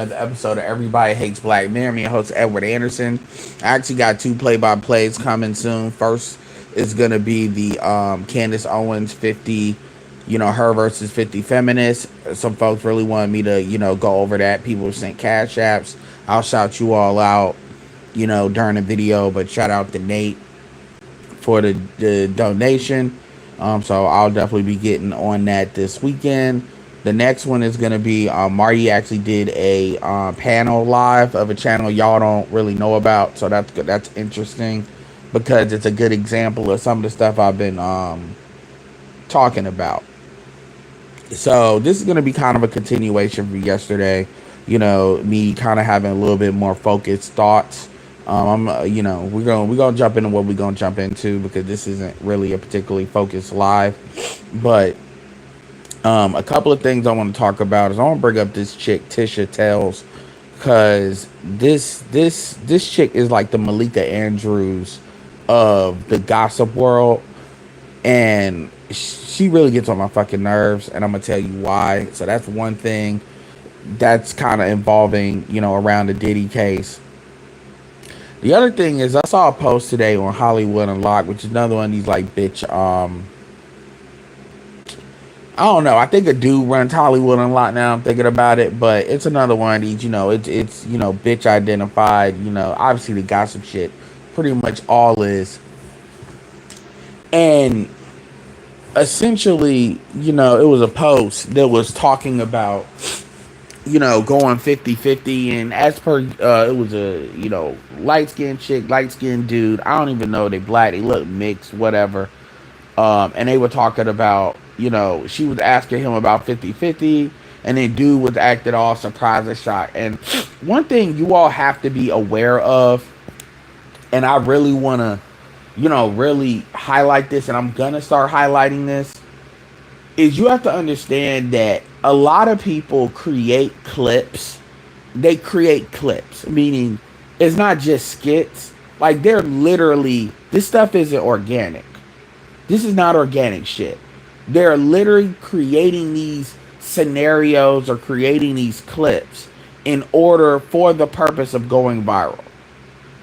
another episode of Everybody Hates Black Men. Me and host Edward Anderson. I actually got two play-by-plays coming soon. First is going to be the Candace Owens 50, her versus 50 feminists. Some folks really wanted me to, go over that. People sent cash apps. I'll shout you all out, during the video. But shout out to Nate for the donation. So I'll definitely be getting on that this weekend. The next one is going to be Marty actually did a panel live of a channel y'all don't really know about. So that's good. That's interesting because it's a good example of some of the stuff I've been talking about. So this is going to be kind of a continuation from yesterday. Me kind of having a little bit more focused thoughts. We're gonna jump into what we're gonna jump into because this isn't really a particularly focused live, but a couple of things I want to talk about is I want to bring up this chick Tisha Tells, because this chick is like the Malika Andrews of the gossip world, and she really gets on my fucking nerves, and I'm gonna tell you why. So that's one thing that's kind of involving around the Diddy case. The other thing is I saw a post today on Hollywood Unlocked, which is another one of these like bitch. I don't know. I think a dude runs Hollywood Unlocked now. I'm thinking about it, but it's another one of these. It's bitch identified. Obviously the gossip shit, pretty much all is. And essentially, it was a post that was talking about going 50-50, and as per it was a light-skinned chick, light-skinned dude. I don't even know they black, they look mixed, whatever. And they were talking about, she was asking him about 50-50, and then dude was acting all surprised and shocked. And one thing you all have to be aware of, and I really want to really highlight this, and I'm gonna start highlighting this, is you have to understand that a lot of people create clips. They create clips, meaning it's not just skits. Like, they're literally, this stuff isn't organic. This is not organic shit. They're literally creating these scenarios or creating these clips in order for the purpose of going viral.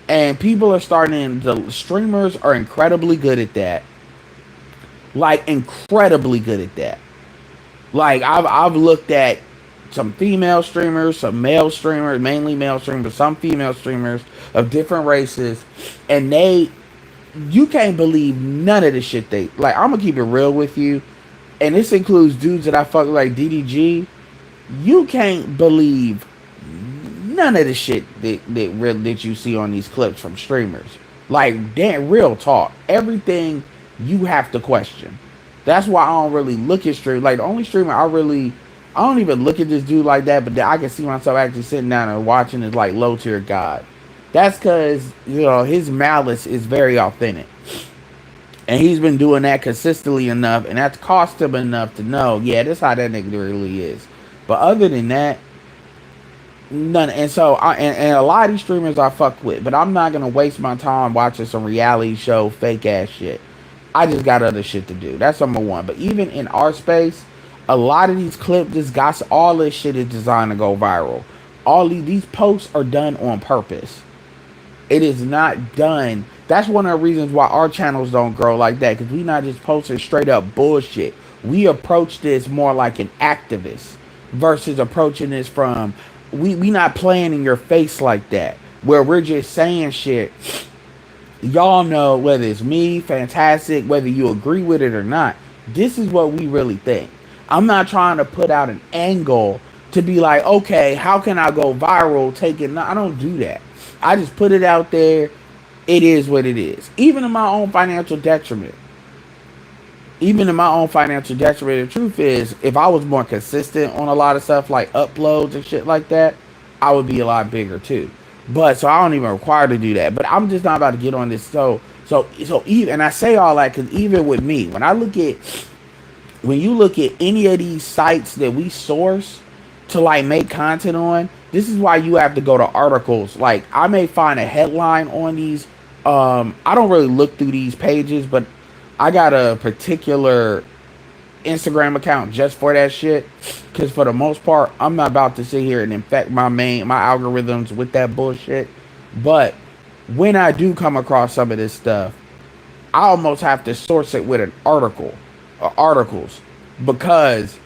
And people are starting, the streamers are incredibly good at that. Like, incredibly good at that. Like, I've looked at some female streamers, some male streamers, mainly male streamers, some female streamers of different races, and you can't believe none of the shit they, like, I'm gonna keep it real with you, and this includes dudes that I fuck like DDG. You can't believe none of the shit that you see on these clips from streamers. Like, damn, real talk. Everything you have to question. That's why I don't really look at stream. Like, the only streamer I don't even look at this dude like that, but I can see myself actually sitting down and watching is like Low Tier God. That's because, his malice is very authentic. And he's been doing that consistently enough, and that's cost him enough to know, yeah, this is how that nigga really is. But other than that, none. And so, and a lot of these streamers I fuck with, but I'm not going to waste my time watching some reality show fake ass shit. I just got other shit to do. That's number one. But even in our space, a lot of these clips, this gossip, all this shit is designed to go viral. All these posts are done on purpose. It is not done. That's one of the reasons why our channels don't grow like that, because we not just posting straight up bullshit. We approach this more like an activist versus approaching this from, we not playing in your face like that, where we're just saying shit. Y'all know, whether it's me, Fantastic, whether you agree with it or not, this is what we really think. I'm not trying to put out an angle to be like, okay, how can I go viral? I don't do that. I just put it out there. It is what it is. Even in my own financial detriment. The truth is, if I was more consistent on a lot of stuff like uploads and shit like that, I would be a lot bigger too. But so I don't even require to do that. But I'm just not about to get on this. So even, and I say all that because even with me, when you look at any of these sites that we source to like make content on, this is why you have to go to articles. Like, I may find a headline on these. I don't really look through these pages, but I got a particular Instagram account just for that shit. Because for the most part, I'm not about to sit here and infect my algorithms with that bullshit. But when I do come across some of this stuff, I almost have to source it with an article or articles, because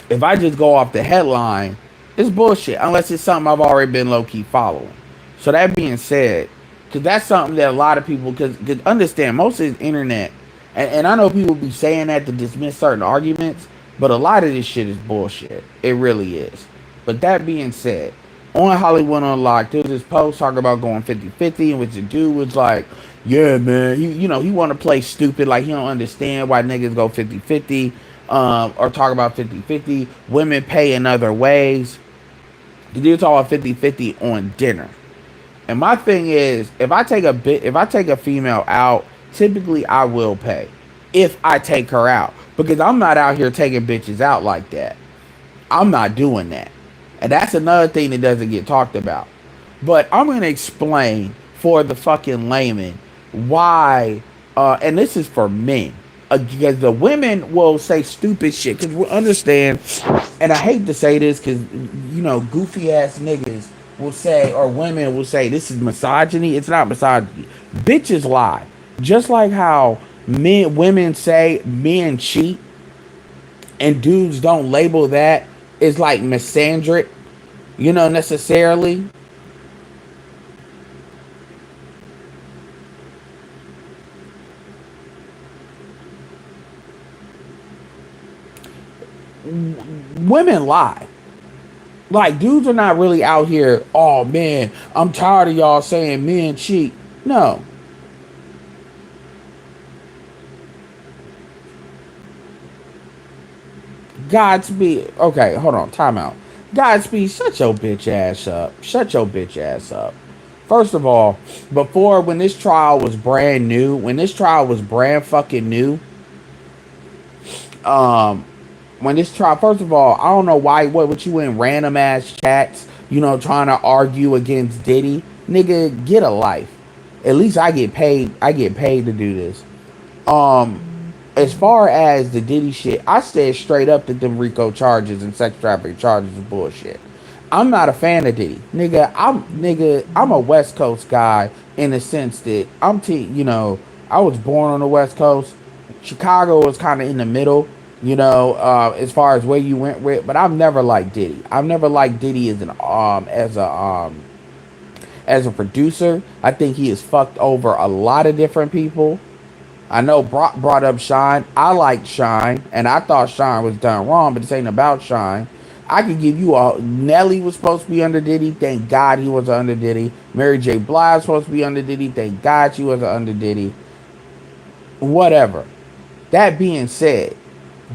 if I just go off the headline, it's bullshit unless it's something I've already been low key following. So that being said, because that's something that a lot of people could understand. Most of the internet, and I know people be saying that to dismiss certain arguments, but a lot of this shit is bullshit. It really is. But that being said, on Hollywood Unlocked, there was this post talking about going 50-50, in which the dude was like, yeah, man, he want to play stupid, like he don't understand why niggas go 50-50, or talk about 50-50. Women pay in other ways. The dude talk about 50-50 on dinner. And my thing is, if I take a female out, typically I will pay if I take her out, because I'm not out here taking bitches out like that. I'm not doing that. And that's another thing that doesn't get talked about. But I'm going to explain for the fucking layman why, and this is for men, because the women will say stupid shit, because we understand, and I hate to say this because, goofy ass niggas will say, or women will say, this is misogyny. It's not misogyny. Bitches lie. Just like how women say men cheat, and dudes don't label that as like misandric, necessarily. Women lie. Like, dudes are not really out here, oh man, I'm tired of y'all saying men cheat. No. Godspeed. Okay, hold on. Time out. Godspeed, shut your bitch ass up. Shut your bitch ass up. First of all, when this trial was brand new, when this trial was brand fucking new, when this trial, first of all, I don't know why, what you in random ass chats, trying to argue against Diddy. Nigga, get a life. At least I get paid to do this. As far as the Diddy shit, I said straight up that them RICO charges and sex trafficking charges is bullshit. I'm not a fan of Diddy. I'm a West Coast guy in the sense that I was born on the West Coast. Chicago was kind of in the middle, as far as where you went with, but I've never liked Diddy. I've never liked Diddy as a producer. I think he has fucked over a lot of different people. I know Brock brought up Shine. I liked Shine, and I thought Shine was done wrong, but this ain't about Shine. I could give you Nelly was supposed to be under Diddy. Thank God he was under Diddy. Mary J. Blige was supposed to be under Diddy. Thank God she was under Diddy. Whatever. That being said,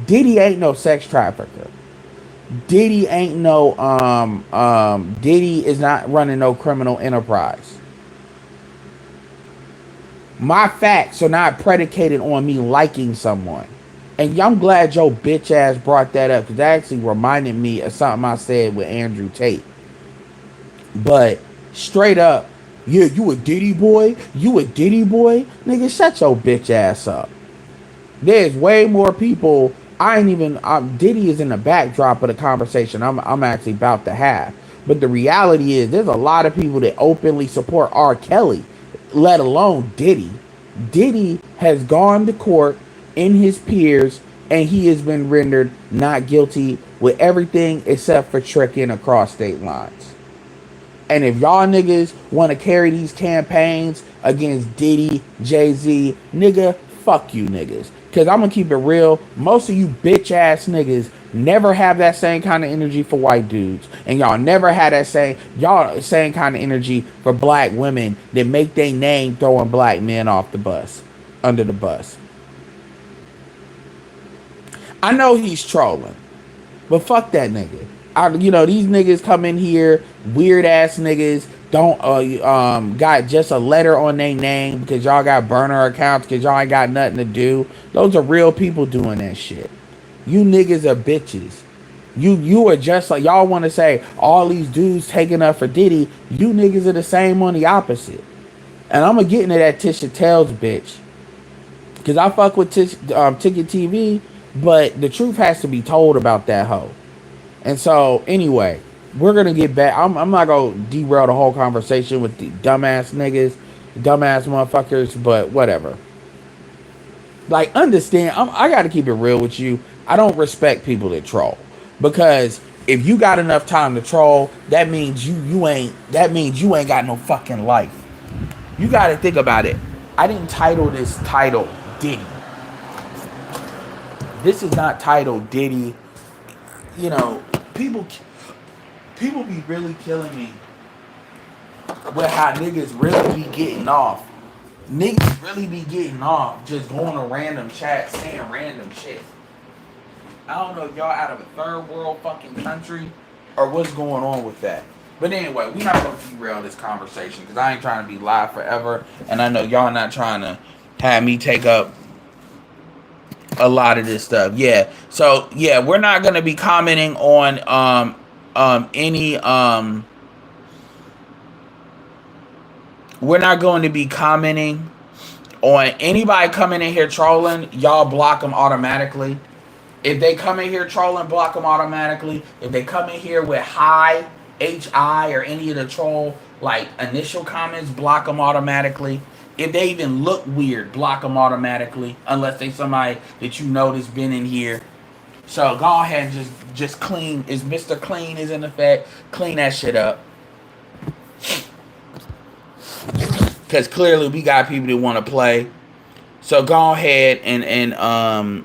Diddy ain't no sex trafficker. Diddy ain't no Diddy is not running no criminal enterprise. My facts are not predicated on me liking someone. And I'm glad your bitch ass brought that up, because that actually reminded me of something I said with Andrew Tate. But straight up, yeah, you a Diddy boy? You a Diddy boy? Nigga, shut your bitch ass up. There's way more people. Diddy is in the backdrop of the conversation I'm actually about to have. But the reality is, there's a lot of people that openly support R. Kelly, let alone Diddy. Diddy has gone to court in his peers, and he has been rendered not guilty with everything except for tricking across state lines. And if y'all niggas want to carry these campaigns against Diddy, Jay-Z, nigga, fuck you niggas. Because I'm going to keep it real. Most of you bitch ass niggas never have that same kind of energy for white dudes. And y'all never had that same kind of energy for black women that make their name throwing black men off the bus, under the bus. I know he's trolling, but fuck that nigga. These niggas come in here, weird ass niggas, don't got just a letter on their name because y'all got burner accounts because y'all ain't got nothing to do. Those are real people doing that shit. You niggas are bitches. You are just like, y'all want to say all these dudes taking up for Diddy. You niggas are the same on the opposite. And I'm gonna get into that Tisha Tells bitch, because I fuck with Ticket TV, but the truth has to be told about that hoe. And so, anyway, we're gonna get back. I'm not gonna derail the whole conversation with the dumbass niggas, dumbass motherfuckers, but whatever. Like, understand, I got to keep it real with you. I don't respect people that troll, because if you got enough time to troll, that means you ain't got no fucking life. You got to think about it. I didn't title this title Diddy. This is not titled Diddy. You know, people people be really killing me with how niggas really be getting off. Niggas really be getting off just going to random chats saying random shit. I don't know if y'all out of a third world fucking country or what's going on with that. But anyway, we not gonna derail this conversation because I ain't trying to be live forever, and I know y'all not trying to have me take up a lot of this stuff. Yeah. So yeah, we're not gonna be commenting on any we're not going to be commenting on anybody coming in here trolling. Y'all block them automatically. If they come in here trolling, block them automatically. If they come in here with HI or any of the troll like initial comments, block them automatically. If they even look weird, block them automatically, unless they somebody that you notice been in here. So go ahead and just clean. Is Mr. Clean is in effect? Clean that shit up. Because clearly we got people that want to play. So go ahead and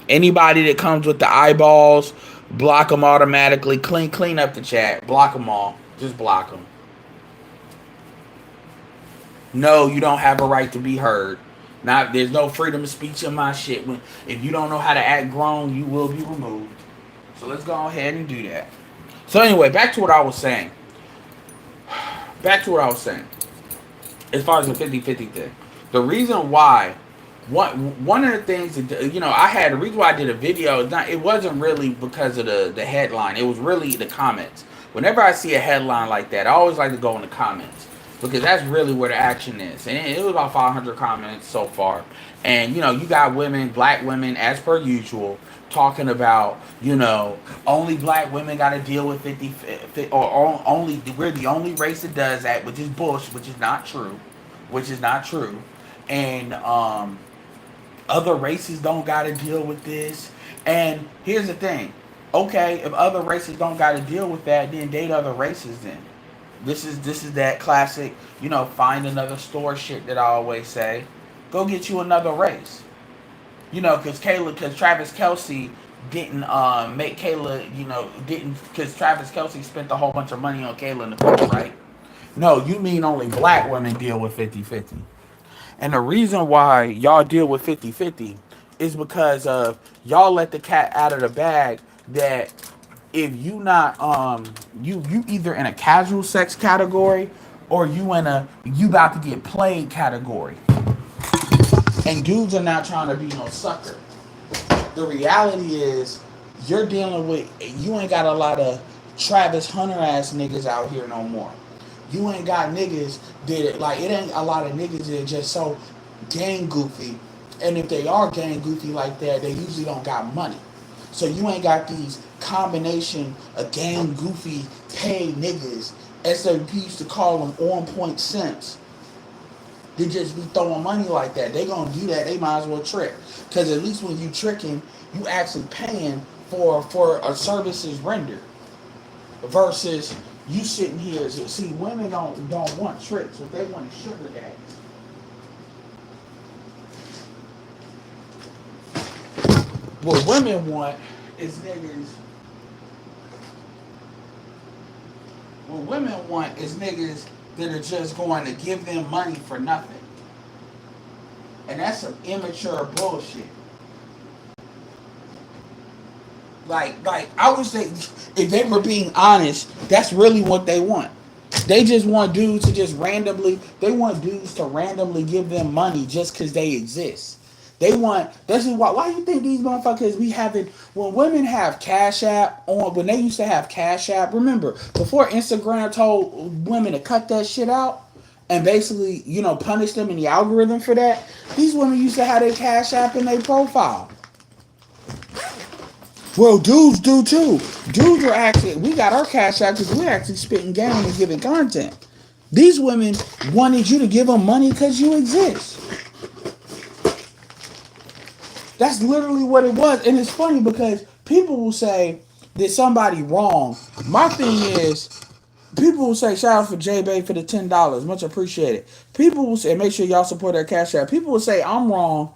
anybody that comes with the eyeballs, block them automatically. Clean up the chat. Block them all. Just block them. No, you don't have a right to be heard. Now, there's no freedom of speech in my shit. If you don't know how to act grown, you will be removed. So let's go ahead and do that. So anyway, back to what I was saying. Back to what I was saying. As far as the 50-50 thing. The reason why, one of the things that, you know, I had, the reason why I did a video, it wasn't really because of the headline. It was really the comments. Whenever I see a headline like that, I always like to go in the comments, because that's really where the action is. And it was about 500 comments so far. And, you know, you got women, black women, as per usual, talking about, you know, only black women got to deal with 50, or only, we're the only race that does that, which is bullshit, which is not true. And other races don't got to deal with this. And here's the thing. Okay, if other races don't got to deal with that, then date other races then. This is that classic, you know, find another store shit that I always say. Go get you another race. You know, because Travis Kelce didn't make Kayla, you know, because Travis Kelce spent a whole bunch of money on Kayla in the first, right? No, you mean only black women deal with 50-50. And the reason why y'all deal with 50-50 is because of y'all let the cat out of the bag that if you not you either in a casual sex category or you about to get played category. And dudes are not trying to be no sucker. The reality is you're dealing with, you ain't got a lot of Travis Hunter ass niggas out here no more. You ain't got niggas that, like, it ain't a lot of niggas that are just so gang goofy. And if they are gang goofy like that, they usually don't got money. So you ain't got these combination of gang goofy paid niggas, as they used to call them, on point simps. They just be throwing money like that. They gonna do that. They might as well trick, because at least when you tricking, you actually paying for a services rendered. Versus you sitting here. See, women don't want tricks. What they want is sugar daddies. What women want is niggas. What women want is niggas that are just going to give them money for nothing. And that's some immature bullshit. Like I would say, if they were being honest, that's really what they want. They just want dudes to they want dudes to randomly give them money just because they exist. This is why you think these motherfuckers be having, when women have Cash App on, when they used to have Cash App, remember, before Instagram told women to cut that shit out and basically, you know, punish them in the algorithm for that, these women used to have their Cash App in their profile. Well, dudes do too. Dudes are actually, we got our cash out because we're actually spitting game and giving content. These women wanted you to give them money because you exist. That's literally what it was. And it's funny because people will say, did somebody wrong? My thing is, people will say, shout out for J Bay for the $10. Much appreciated. People will say, make sure y'all support their cash out. People will say, I'm wrong,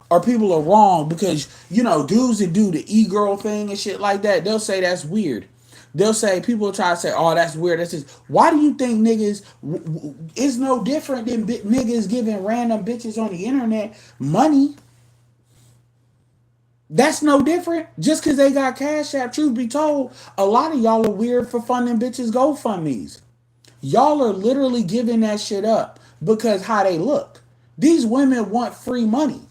or people are wrong because, dudes that do the e-girl thing and shit like that, they'll say that's weird. They'll say, people try to say, oh, that's weird. That's just, why do you think niggas is no different than niggas giving random bitches on the internet money? That's no different. Just because they got cash app, truth be told, a lot of y'all are weird for funding bitches GoFundMe's. Y'all are literally giving that shit up because how they look. These women want free money.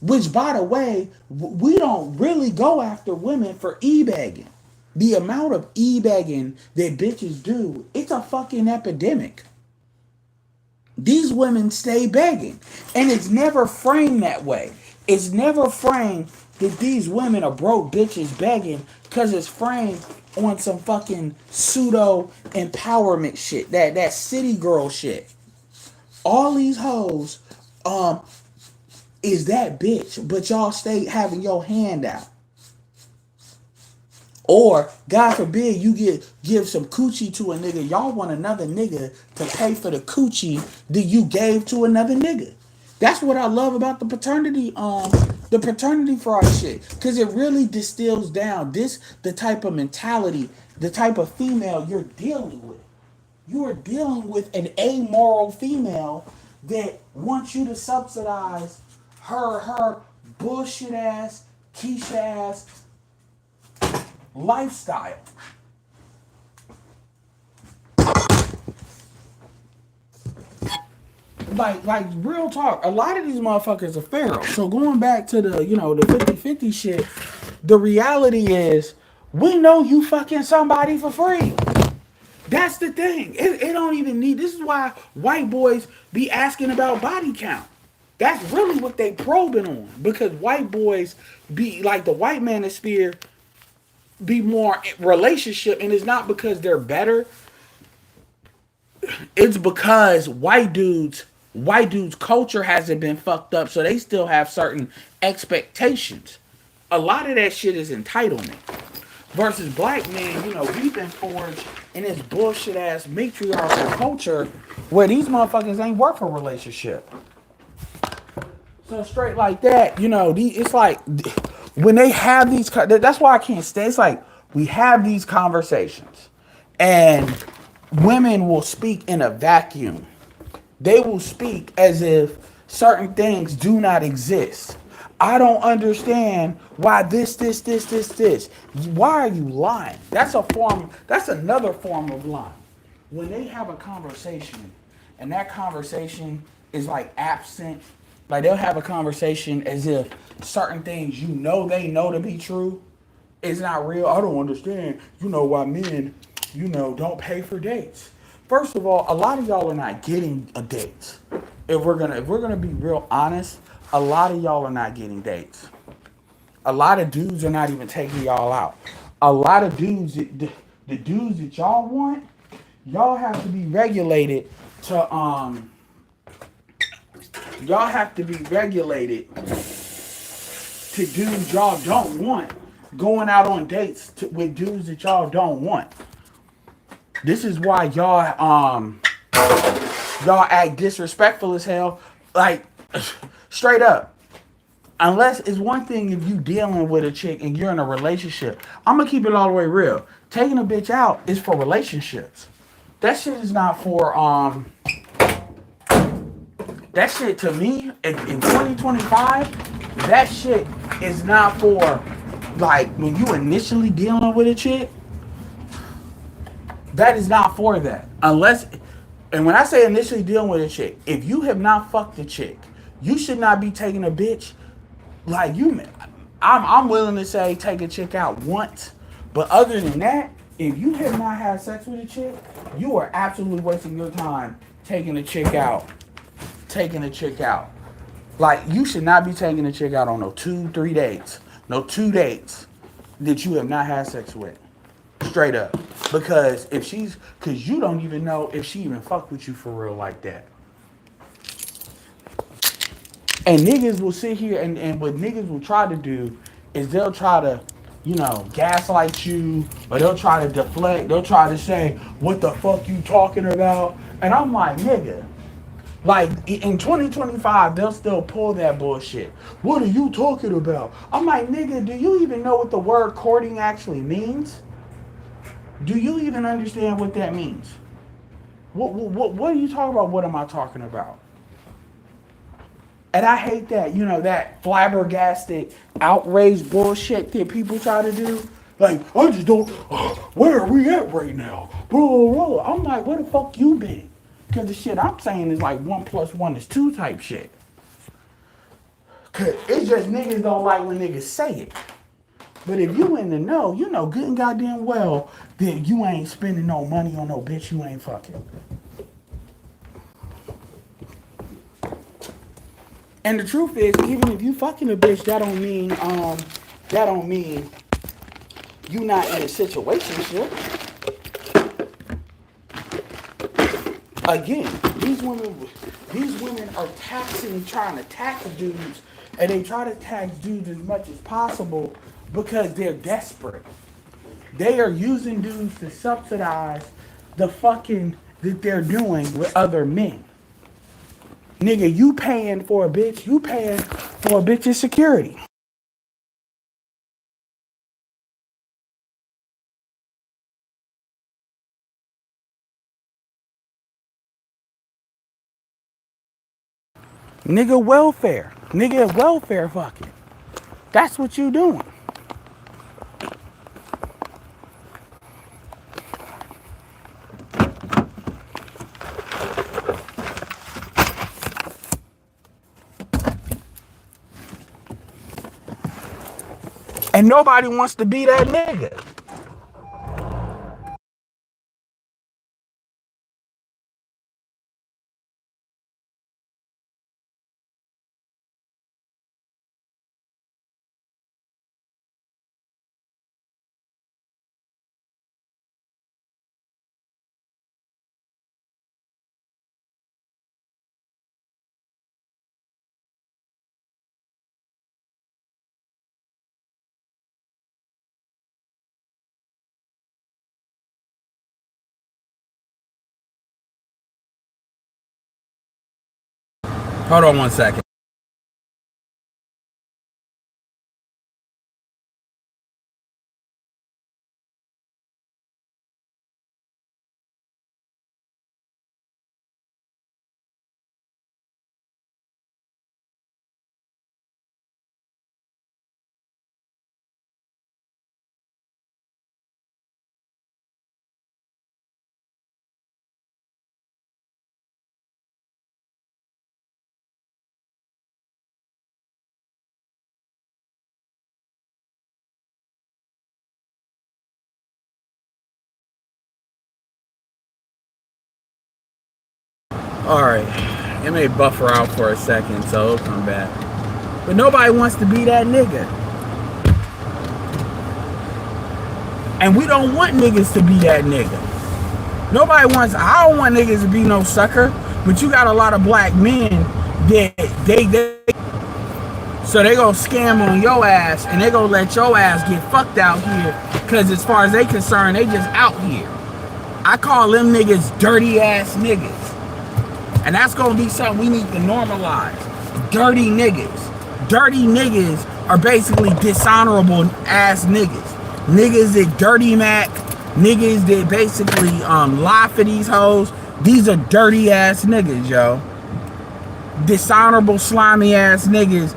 Which, by the way, we don't really go after women for e-bagging. The amount of e-bagging that bitches do, it's a fucking epidemic. These women stay begging. And it's never framed that way. It's never framed that these women are broke bitches begging because it's framed on some fucking pseudo empowerment shit. That city girl shit. All these hoes is that bitch, but y'all stay having your hand out. Or, God forbid, you give some coochie to a nigga. Y'all want another nigga to pay for the coochie that you gave to another nigga. That's what I love about the paternity fraud shit. Because it really distills down the type of mentality, the type of female you're dealing with. You are dealing with an amoral female that wants you to subsidize her bullshit ass, quiche ass lifestyle. Like real talk, a lot of these motherfuckers are feral. So going back to the 50-50 shit, the reality is we know you fucking somebody for free. That's the thing. It don't even need. This is why white boys be asking about body count. That's really what they probing on, because white boys be like, the white manosphere be more relationship, and it's not because they're better. It's because white dudes culture hasn't been fucked up, so they still have certain expectations. A lot of that shit is entitlement. Versus black men, we've been forged in this bullshit ass matriarchal culture where these motherfuckers ain't worth a relationship. So straight like that, it's like when they have these, that's why I can't stay. It's like we have these conversations and women will speak in a vacuum. They will speak as if certain things do not exist. I don't understand why this. Why are you lying? That's another form of lying. When they have a conversation and that conversation is like absent, like they'll have a conversation as if certain things they know to be true, it's not real. I don't understand, why men, don't pay for dates. First of all, a lot of y'all are not getting a date. If we're gonna be real honest, a lot of y'all are not getting dates. A lot of dudes are not even taking y'all out. A lot of dudes, the dudes that y'all want, y'all have to be regulated to y'all have to be regulated to dudes y'all don't want, going out on dates with dudes that y'all don't want. This is why y'all act disrespectful as hell. Like, straight up. Unless it's one thing if you dealing with a chick and you're in a relationship. I'm gonna keep it all the way real. Taking a bitch out is for relationships. That shit is not for that shit to me in 2025, that shit is not for, like, when you initially dealing with a chick. That is not for that. Unless, and when I say initially dealing with a chick, if you have not fucked a chick, you should not be taking a bitch like you. I'm willing to say take a chick out once, but other than that, if you have not had sex with a chick, you are absolutely wasting your time taking a chick out. Like, you should not be taking a chick out on no 2-3 dates. No 2 dates. that you have not had sex with. Straight up. Because because you don't even know if she even fucked with you for real like that. And niggas will sit here and what niggas will try to do is they'll try to, gaslight you, or they'll try to deflect. They'll try to say, what the fuck you talking about? And I'm like, nigga, like in 2025, they'll still pull that bullshit. What are you talking about? I'm like, nigga, do you even know what the word courting actually means? Do you even understand what that means? What are you talking about? What am I talking about? And I hate that, that flabbergasted, outraged bullshit that people try to do. Like, I just don't, where are we at right now? Blah, blah, blah. I'm like, where the fuck you been? Because the shit I'm saying is like 1 + 1 is 2 type shit. Because it's just niggas don't like when niggas say it. But if you in the know, you know good and goddamn well that you ain't spending no money on no bitch you ain't fucking. And the truth is, even if you fucking a bitch, that don't mean you not in a situation. Again, these women are trying to tax dudes, and they try to tax dudes as much as possible because they're desperate. They are using dudes to subsidize the fucking that they're doing with other men. Nigga, you paying for a bitch, you paying for a bitch's security. Nigga welfare. Nigga welfare fucking. That's what you doing. And nobody wants to be that nigga. Hold on 1 second. Alright. It may buffer out for a second, so it'll come back. But nobody wants to be that nigga. And we don't want niggas to be that nigga. I don't want niggas to be no sucker, but you got a lot of black men that so they gonna scam on your ass and they gonna let your ass get fucked out here, because as far as they concerned, they just out here. I call them niggas dirty ass niggas. And that's gonna be something we need to normalize. Dirty niggas. Dirty niggas are basically dishonorable ass niggas. Niggas that dirty Mac, niggas that basically lie for these hoes. These are dirty ass niggas, yo. Dishonorable, slimy ass niggas.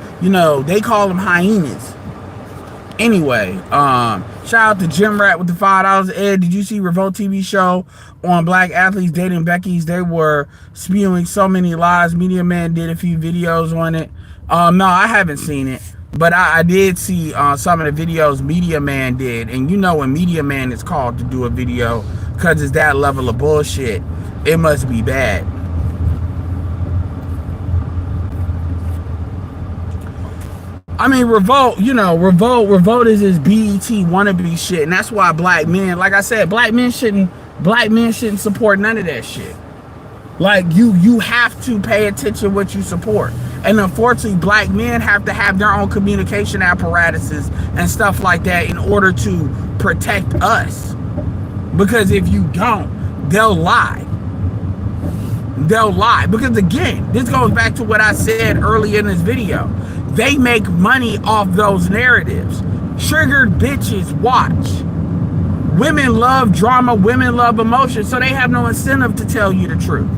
They call them hyenas. Anyway, shout out to Jim Rat with the $5. Ed, did you see Revolt TV show on black athletes dating Becky's? They were spewing so many lies. Media Man did a few videos on it. No, I haven't seen it, but I did see some of the videos Media Man did. And when Media Man is called to do a video, because it's that level of bullshit, it must be bad. I mean, Revolt, you know, Revolt is this BET wannabe shit, and that's why black men, like I said, black men shouldn't support none of that shit. Like, you have to pay attention what you support. And unfortunately, black men have to have their own communication apparatuses and stuff like that in order to protect us. Because if you don't, they'll lie. They'll lie. Because again, this goes back to what I said earlier in this video. They make money off those narratives. Triggered bitches watch. Women love drama, women love emotion, so they have no incentive to tell you the truth.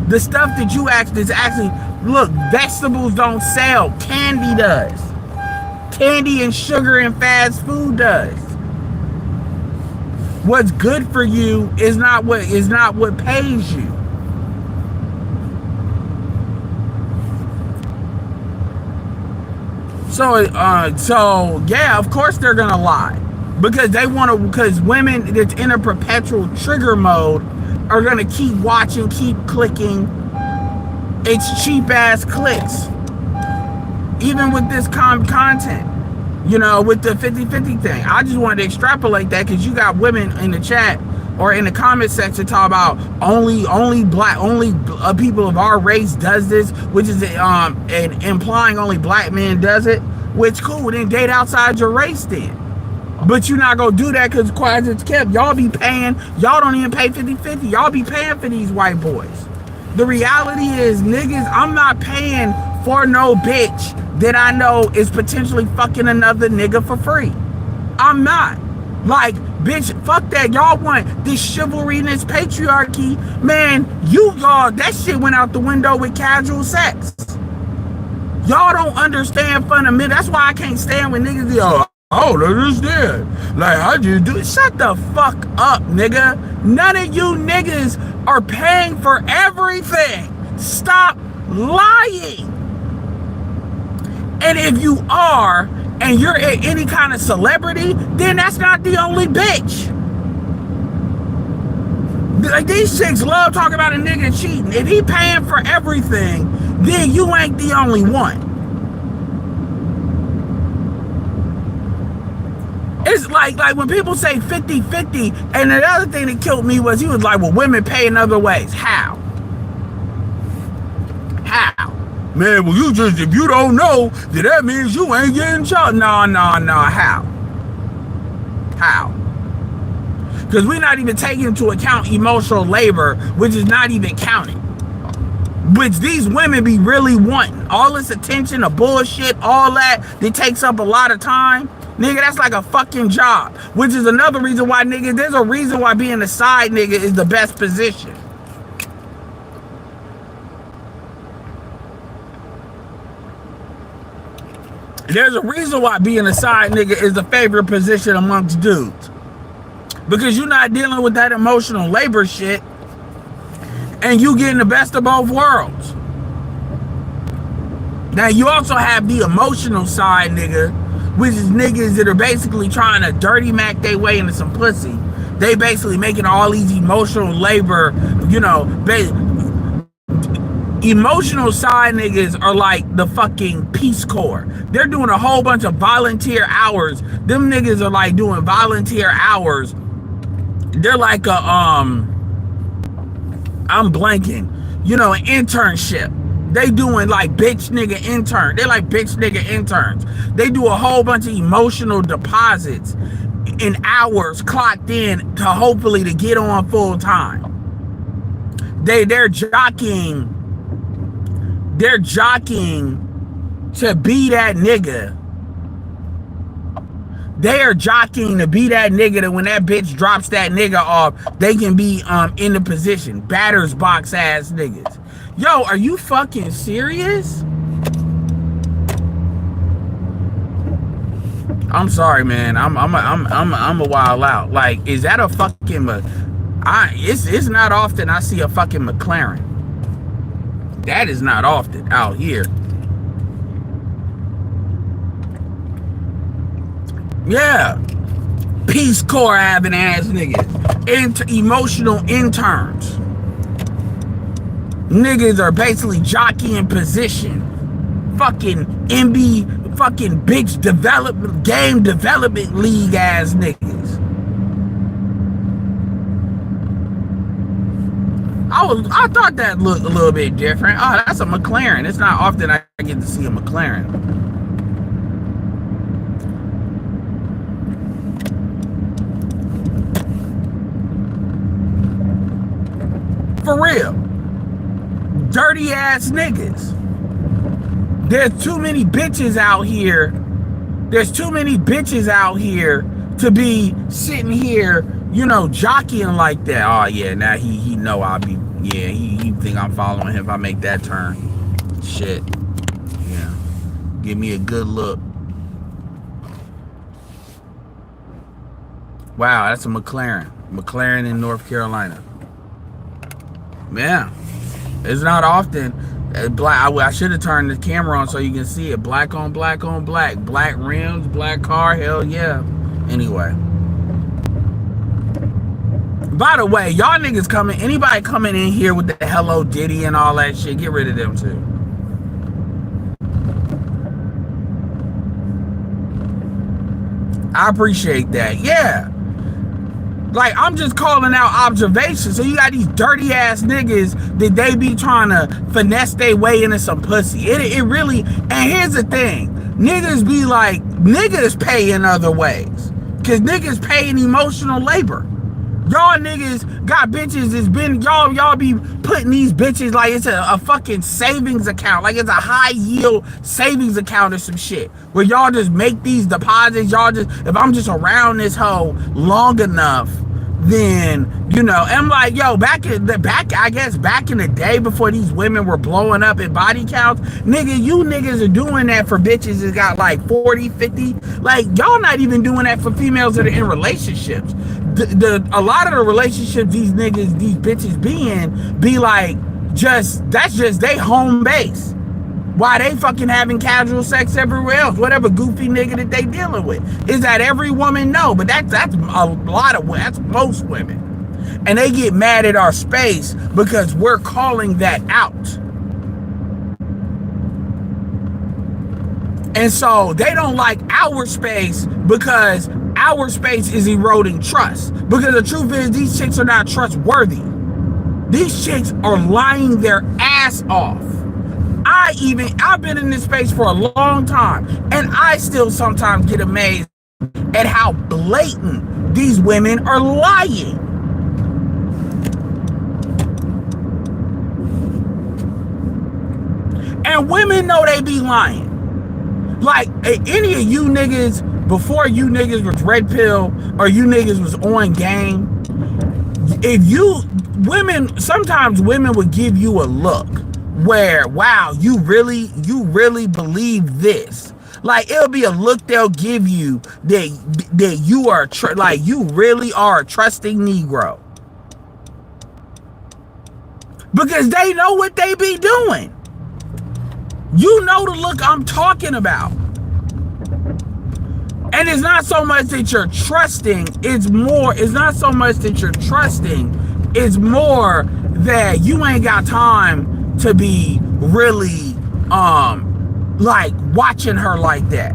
The stuff that you ask is actually, look, vegetables don't sell. Candy does. Candy and sugar and fast food does. What's good for you is not what pays you. So yeah, of course they're gonna lie. Because they want to, because women that's in a perpetual trigger mode are going to keep watching, keep clicking. It's cheap ass clicks. Even with this content, you know, with the 50-50 thing. I just wanted to extrapolate that because you got women in the chat or in the comment section talk about only people of our race does this, which is and implying only black men does it, which cool, then date outside your race then. But you're not gonna do that because quiet it's kept. Y'all be paying, y'all don't even pay 50-50. Y'all be paying for these white boys. The reality is, niggas, I'm not paying for no bitch that I know is potentially fucking another nigga for free. I'm not. Like, bitch, fuck that. Y'all want this chivalry and this patriarchy. Man, y'all, that shit went out the window with casual sex. Y'all don't understand fundamental. That's why I can't stand when niggas go, oh, that is dead. Like, I just do it. Shut the fuck up, nigga. None of you niggas are paying for everything. Stop lying. And if you are, and you're any kind of celebrity, then that's not the only bitch. Like, these chicks love talking about a nigga cheating. If he paying for everything, then you ain't the only one. It's like when people say 50-50, and the other thing that killed me was he was like, well, women pay in other ways. How? How? Man, well, if you don't know, then that means you ain't getting charged. No, how? How? Because we're not even taking into account emotional labor, which is not even counted. Which these women be really wanting. All this attention, the bullshit, all that takes up a lot of time. Nigga, that's like a fucking job. Which is another reason why, nigga, there's a reason why being a side nigga is the best position. There's a reason why being a side nigga is the favorite position amongst dudes. Because you're not dealing with that emotional labor shit, and you getting the best of both worlds. Now, you also have the emotional side nigga, which is niggas that are basically trying to dirty Mac their way into some pussy. They basically making all these emotional labor, you know, emotional side niggas are like the fucking Peace Corps. They're doing a whole bunch of volunteer hours. Them niggas are like doing volunteer hours. They're like a, I'm blanking, you know, an internship. They doing like bitch nigga intern. They're like bitch nigga interns. They do a whole bunch of emotional deposits in hours clocked in to hopefully to get on full time. They're jockeying to be that nigga. They are jockeying to be that nigga that when that bitch drops that nigga off, they can be in the position. Batter's box ass niggas. Yo, are you fucking serious? I'm sorry, man. I'm a wild out. Like, is that a fucking? It's not often I see a fucking McLaren. That is not often out here. Yeah, Peace Corps having ass niggas, emotional interns. Niggas are basically jockeying position. Fucking fucking bitch development, game development league ass niggas. I thought that looked a little bit different. Oh, that's a McLaren. It's not often I get to see a McLaren. For real. Dirty ass niggas. There's too many bitches out here. There's too many bitches out here to be sitting here, you know, jockeying like that. Oh yeah, now he know I'll be, yeah, he think I'm following him if I make that turn. Shit. Yeah. Give me a good look. Wow, that's a McLaren. McLaren in North Carolina. Yeah. It's not often. Black. I should have turned the camera on so you can see it. Black on black on black. Black rims, black car. Hell yeah. Anyway. By the way, y'all niggas coming. Anybody coming in here with the Hello Diddy and all that shit, get rid of them too. I appreciate that. Yeah. Like, I'm just calling out observations. So you got these dirty ass niggas that they be trying to finesse their way into some pussy. It really, and here's the thing. Niggas be like, niggas pay in other ways. Cause niggas pay in emotional labor. Y'all niggas got bitches that's been, y'all be putting these bitches like it's a fucking savings account. Like it's a high yield savings account or some shit. Where y'all just make these deposits. Y'all just, if I'm just around this hoe long enough, then, you know, I'm like, yo, back in the day before these women were blowing up in body counts, nigga, you niggas are doing that for bitches that got like 40, 50. Like, y'all not even doing that for females that are in relationships. A lot of the relationships these niggas, these bitches be like, that's just they home base. Why they fucking having casual sex everywhere else, whatever goofy nigga that they dealing with. Is that every woman? No, but that's a lot of women. That's most women. And they get mad at our space because we're calling that out. And so they don't like our space because our space is eroding trust. Because the truth is, these chicks are not trustworthy. These chicks are lying their ass off. I've been in this space for a long time, and I still sometimes get amazed at how blatant these women are lying. And women know they be lying. Like, any of you niggas, before you niggas was red pill, or you niggas was on game, sometimes women would give you a look where, wow, you really believe this. Like, it'll be a look they'll give you that you are like, you really are a trusting Negro, because they know what they be doing. You know the look I'm talking about. And it's not so much that you're trusting, it's not so much that you're trusting, it's more that you ain't got time to be really like watching her like that.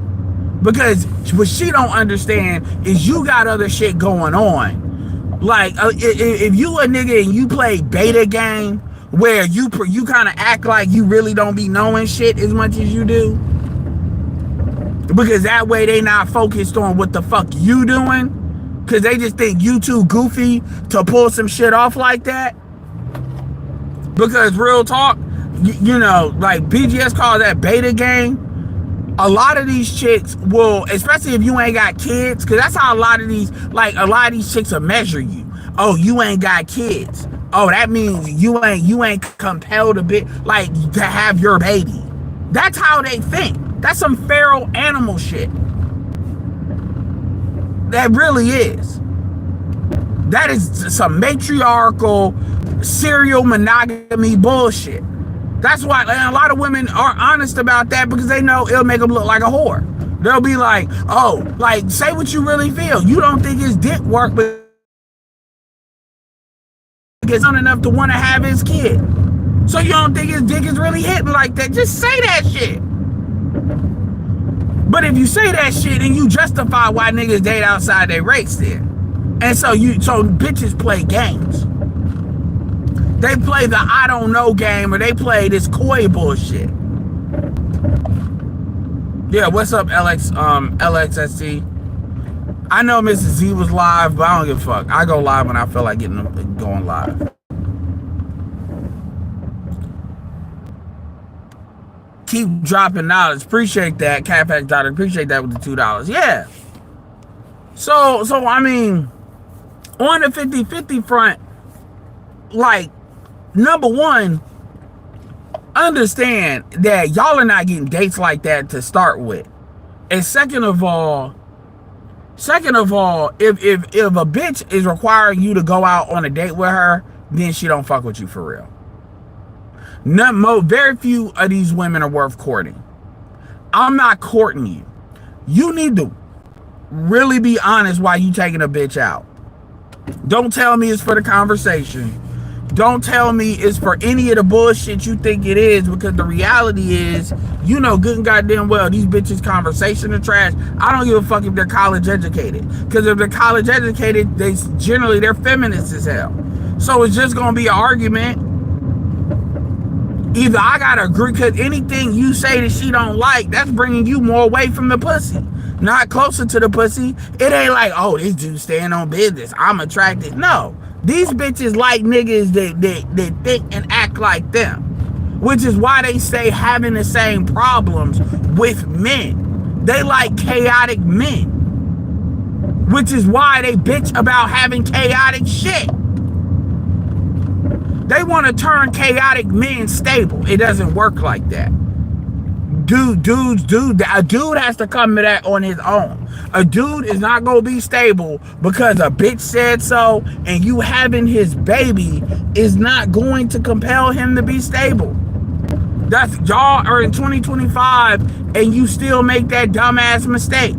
Because what she don't understand is you got other shit going on. Like, if you a nigga and you play beta game where you kind of act like you really don't be knowing shit as much as you do, because that way they not focused on what the fuck you doing, because they just think you too goofy to pull some shit off like that. Because real talk, you know, like BGS calls that beta game. A lot of these chicks will, especially if you ain't got kids, because that's how a lot of these chicks will measure you. Oh, you ain't got kids. Oh, that means you ain't compelled to have your baby. That's how they think. That's some feral animal shit. That really is. That is some matriarchal serial monogamy bullshit. That's why a lot of women are honest about that, because they know it'll make them look like a whore. They'll be like, oh, like, say what you really feel. You don't think his dick work, but it's not enough to want to have his kid. So you don't think his dick is really hitting like that. Just say that shit. But if you say that shit, then you justify why niggas date outside their race then. And so bitches play games. They play the I don't know game, or they play this coy bullshit. Yeah, what's up, LXSC? I know Mrs. Z was live, but I don't give a fuck. I go live when I feel like going live. Keep dropping knowledge. Appreciate that, Catpack Doctor. Appreciate that with the $2. Yeah. So I mean, on the 50-50 front, like, number one, understand that y'all are not getting dates like that to start with. And second of all, if a bitch is requiring you to go out on a date with her, then she don't fuck with you for real. Very few of these women are worth courting. I'm not courting you. You need to really be honest why you taking a bitch out. Don't tell me it's for the conversation. Don't tell me it's for any of the bullshit you think it is, because the reality is, you know good and goddamn well these bitches' conversation are trash. I don't give a fuck if they're college educated, because if they're college educated, they're feminists as hell. So it's just gonna be an argument. Either I gotta agree, because anything you say that she don't like, that's bringing you more away from the pussy, not closer to the pussy. It ain't like, oh, this dude staying on business, I'm attracted. No, these bitches like niggas that think and act like them, which is why they stay having the same problems with men. They like chaotic men, which is why they bitch about having chaotic shit. They want to turn chaotic men stable. It doesn't work like that. A dude has to come to that on his own. A dude is not going to be stable because a bitch said so, and you having his baby is not going to compel him to be stable. That's, y'all are in 2025 and you still make that dumbass mistake.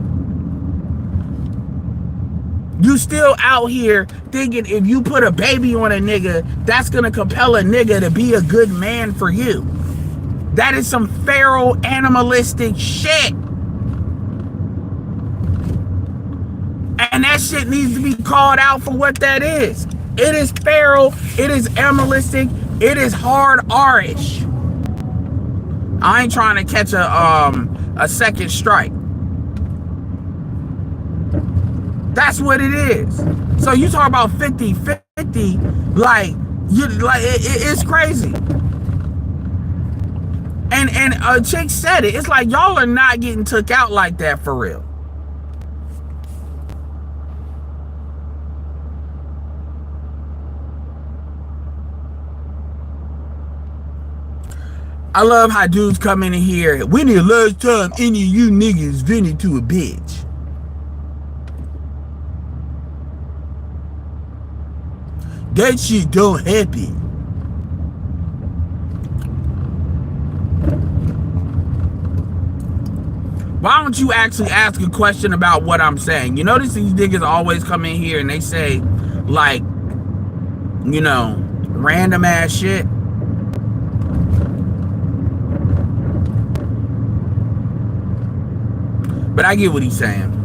You still out here thinking if you put a baby on a nigga, that's gonna compel a nigga to be a good man for you. That is some feral, animalistic shit. And that shit needs to be called out for what that is. It is feral, it is animalistic, it is hard R-ish. I ain't trying to catch a second strike. That's what it is. So you talk about 50-50, like it's crazy. And a chick said it. It's like y'all are not getting took out like that for real. I love how dudes come in here. When the last time any of you niggas vented to a bitch? That shit don't happen. Why don't you actually ask a question about what I'm saying? You notice these niggas always come in here and they say, like, you know, random ass shit. But I get what he's saying.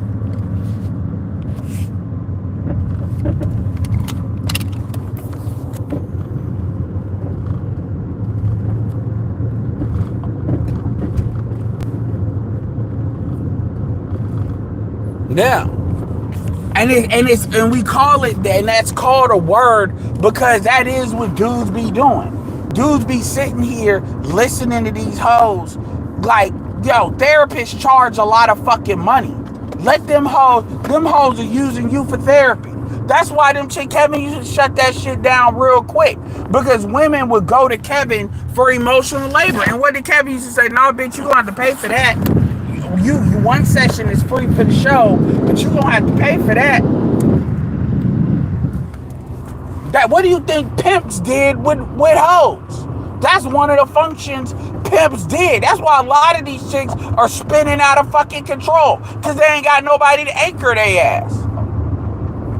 Yeah, and we call it that, and that's called a word because that is what dudes be doing. Dudes be sitting here listening to these hoes like, yo, therapists charge a lot of fucking money. Let them hoes are using you for therapy. That's why Kevin used to shut that shit down real quick, because women would go to Kevin for emotional labor. And what did Kevin used to say? No, bitch, you gonna have to pay for that. You one session is free for the show, but you gonna have to pay for that. What do you think pimps did with hoes? That's one of the functions pimps did. That's why a lot of these chicks are spinning out of fucking control, because they ain't got nobody to anchor their ass.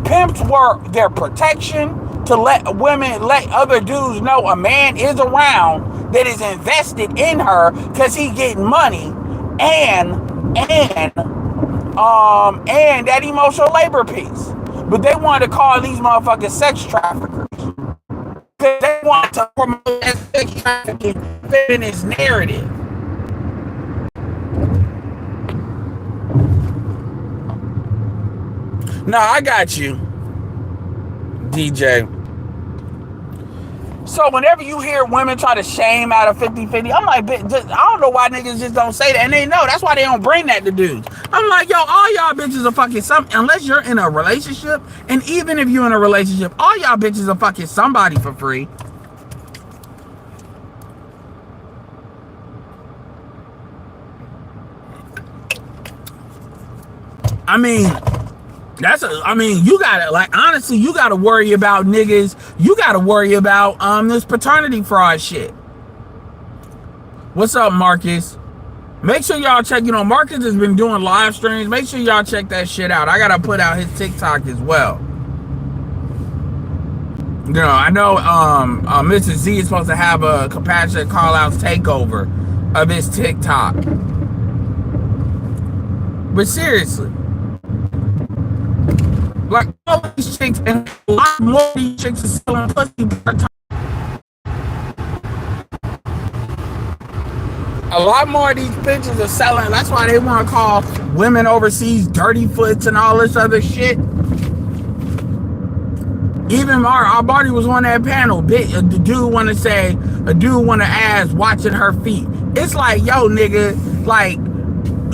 Pimps were their protection, to let other dudes know a man is around that is invested in her because he getting money, and and that emotional labor piece. But they wanted to call these motherfuckers sex traffickers. Because they want to promote that sex trafficking feminist narrative. No, I got you, DJ. So whenever you hear women try to shame out of 50-50, I'm like, I don't know why niggas just don't say that. And they know, that's why they don't bring that to dudes. I'm like, yo, all y'all bitches are fucking something, unless you're in a relationship. And even if you're in a relationship, all y'all bitches are fucking somebody for free. I mean, you gotta, like, honestly, you gotta worry about niggas. You gotta worry about this paternity fraud shit. What's up, Marcus? Make sure y'all check, Marcus has been doing live streams. Make sure y'all check that shit out. I gotta put out his TikTok as well. I know Mr. Z is supposed to have a compassionate call-outs takeover of his TikTok. But seriously, like, all these chicks, and a lot more of these chicks are selling pussy part-time. A lot more of these bitches are selling. That's why they want to call women overseas dirty foots and all this other shit. Even our Barty was on that panel. The dude want to ask watching her feet. It's like, yo, nigga, like,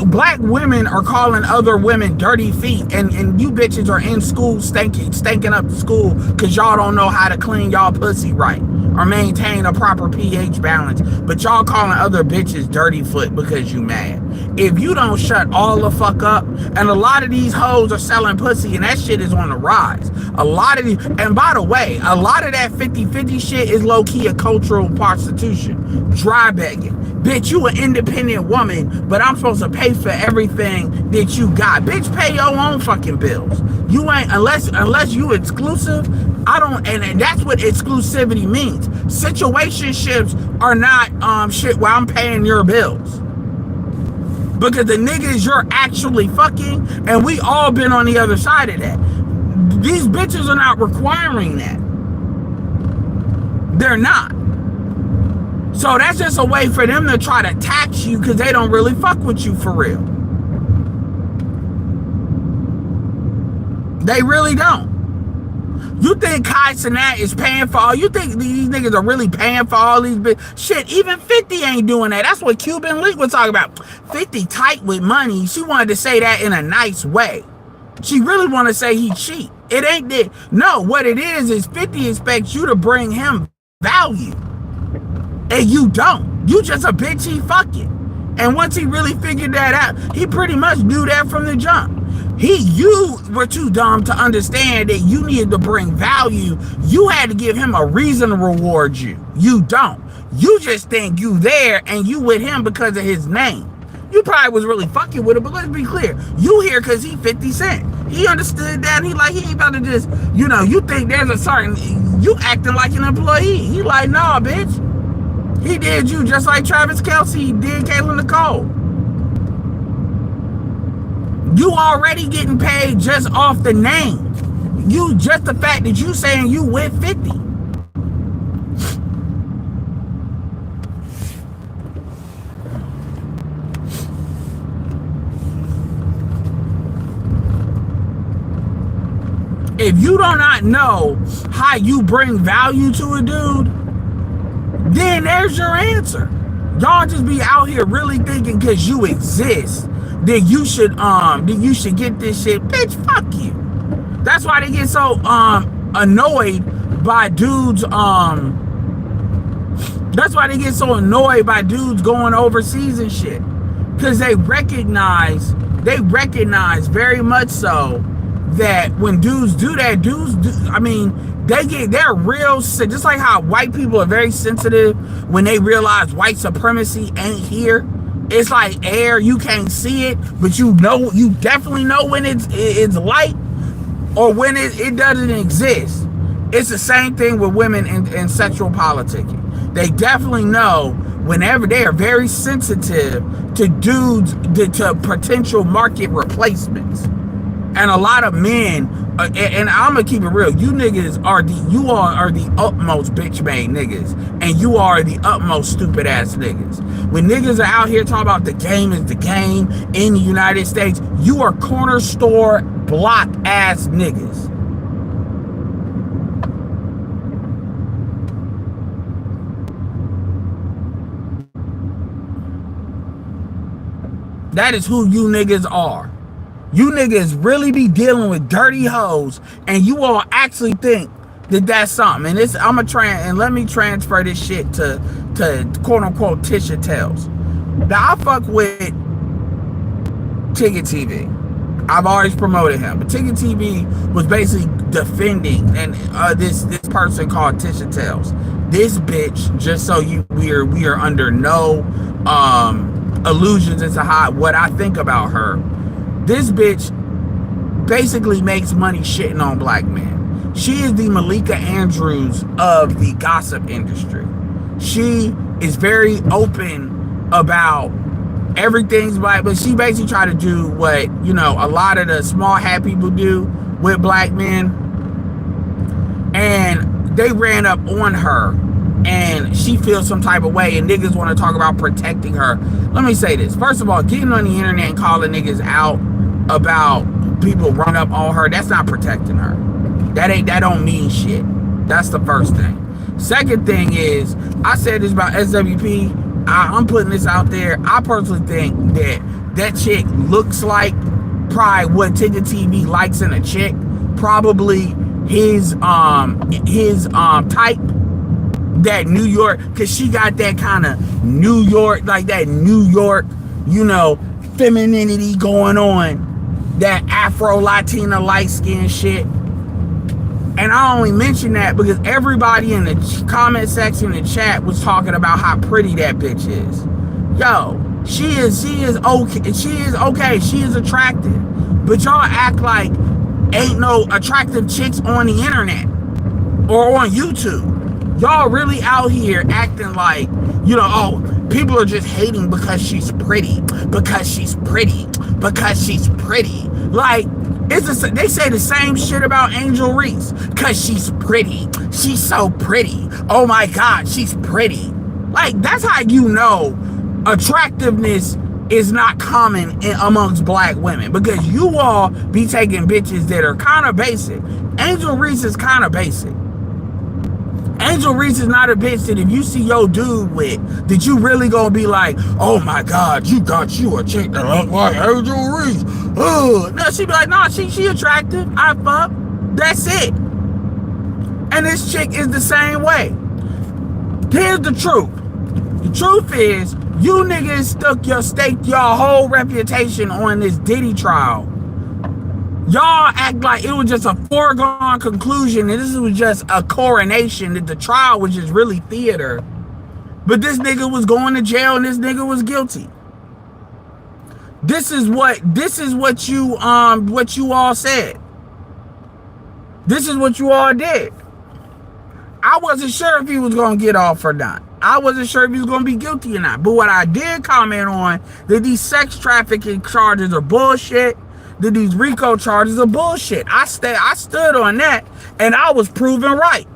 black women are calling other women dirty feet, and you bitches are in school stinking up the school because y'all don't know how to clean y'all pussy right or maintain a proper pH balance, but y'all calling other bitches dirty foot because you mad. If you don't shut all the fuck up, and a lot of these hoes are selling pussy, and that shit is on the rise. A lot of these, and by the way, a lot of that 50-50 shit is low-key a cultural prostitution, dry begging. Bitch, you an independent woman, but I'm supposed to pay for everything that you got. Bitch, pay your own fucking bills. You ain't, unless you exclusive, I don't, and that's what exclusivity means. Situationships are not shit where I'm paying your bills. Because the niggas you're actually fucking, and we all been on the other side of that. These bitches are not requiring that. They're not. So that's just a way for them to try to tax you because they don't really fuck with you for real. They really don't. You think Kai Cenat is paying for all? You think these niggas are really paying for all these shit? Even 50 ain't doing that. That's what Cuban Link was talking about. 50 tight with money. She wanted to say that in a nice way. She really want to say he cheat. It ain't that. No, what it is 50 expects you to bring him value. And you don't. You just a bitch he fucking. And once he really figured that out, he pretty much knew that from the jump. You were too dumb to understand that you needed to bring value. You had to give him a reason to reward you. You don't. You just think you there and you with him because of his name. You probably was really fucking with him, but let's be clear. You here because he 50 Cent. He understood that. He ain't about to just, you think there's a certain, you acting like an employee. He like, nah, bitch. He did you just like Travis Kelce did Caitlin Nicole. You already getting paid just off the name. You just the fact that you saying you with 50. If you do not know how you bring value to a dude, then there's your answer. Y'all just be out here really thinking because you exist that you should get this shit. Bitch, fuck you. That's why they get so annoyed by dudes. That's why they get so annoyed by dudes going overseas and shit. Because they recognize very much so that when dudes do that, they're real, just like how white people are very sensitive when they realize white supremacy ain't here. It's like air, you can't see it, but you definitely know when it's light or when it doesn't exist. It's the same thing with women in sexual politicking. They definitely know whenever they are very sensitive to dudes, to potential market replacements. And a lot of men, and I'm gonna keep it real, you niggas are you all are the utmost bitch made niggas, and you are the utmost stupid ass niggas. When niggas are out here talking about the game is the game in the United States, you are corner store block ass niggas. That is who you niggas are. You niggas really be dealing with dirty hoes, and you all actually think that that's something. And this, let me transfer this shit to quote unquote Tisha Tells. Now, I fuck with Ticket TV. I've always promoted him, but Ticket TV was basically defending and this person called Tisha Tells. This bitch, just so we are under no illusions as to what I think about her. This bitch basically makes money shitting on black men. She is the Malika Andrews of the gossip industry. She is very open about everything's black, but she basically try to do what, you know, a lot of the small hat people do with black men. And they ran up on her, and she feels some type of way, and niggas want to talk about protecting her. Let me say this. First of all, getting on the internet and calling niggas out about people run up on her, that's not protecting her. That don't mean shit. That's the first thing. Second thing is, I said this about SWP. I'm putting this out there. I personally think that chick looks like probably what Ticket TV likes in a chick. Probably his type. That New York, because she got that kind of New York, like that New York, you know, femininity going on. That Afro-Latina light-skinned shit. And I only mention that because everybody in the comment section in the chat was talking about how pretty that bitch is. Yo, she is okay. She is okay. She is attractive. But y'all act like ain't no attractive chicks on the internet or on YouTube. Y'all really out here acting like, you know, oh, people are just hating because she's pretty, because she's pretty, because she's pretty. Like, they say the same shit about Angel Reese, because she's pretty. She's so pretty. Oh my God, she's pretty. Like, that's how you know attractiveness is not common amongst black women, because you all be taking bitches that are kind of basic. Angel Reese is kind of basic. Angel Reese is not a bitch that if you see your dude with, that you really gonna be like, oh my God, you got you a chick that look like Angel Reese. Oh, no, she be like, nah, she attractive. I fuck. That's it. And this chick is the same way. Here's the truth. The truth is, you niggas staked your whole reputation on this Diddy trial. Y'all act like it was just a foregone conclusion and this was just a coronation, that the trial was just really theater. But this nigga was going to jail and this nigga was guilty. This is what you all said. This is what you all did. I wasn't sure if he was gonna get off or not. I wasn't sure if he was gonna be guilty or not. But what I did comment on, that these sex trafficking charges are bullshit. That these RICO charges are bullshit. I stood on that, and I was proven right.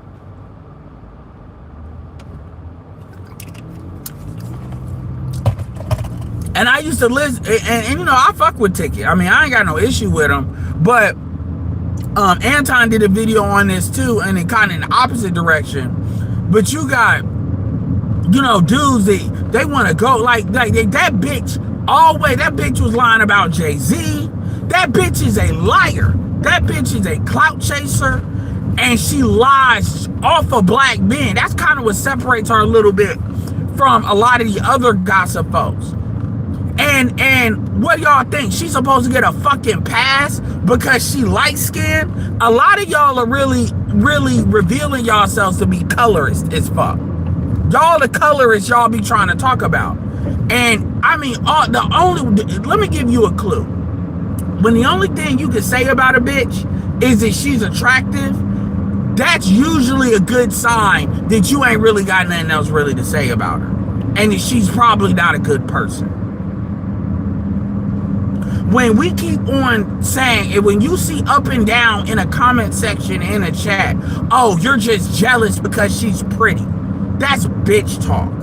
And I used to listen, and you know, I fuck with Ticket. I mean, I ain't got no issue with him, but Anton did a video on this too, and it kind of in the opposite direction. But you got, you know, dudes they want to go like that bitch. Always, that bitch was lying about Jay-Z. That bitch is a liar. That bitch is a clout chaser, and she lies off of black men. That's kind of what separates her a little bit from a lot of the other gossip folks. And what y'all think? She's supposed to get a fucking pass because she light skinned? A lot of y'all are really revealing yourselves to be colorist as fuck. Y'all the colorists y'all be trying to talk about. And I mean, let me give you a clue. When the only thing you can say about a bitch is that she's attractive, that's usually a good sign that you ain't really got nothing else really to say about her. and she's probably not a good person. When we keep on saying, and when you see up and down in a comment section in a chat, oh, you're just jealous because she's pretty. That's bitch talk.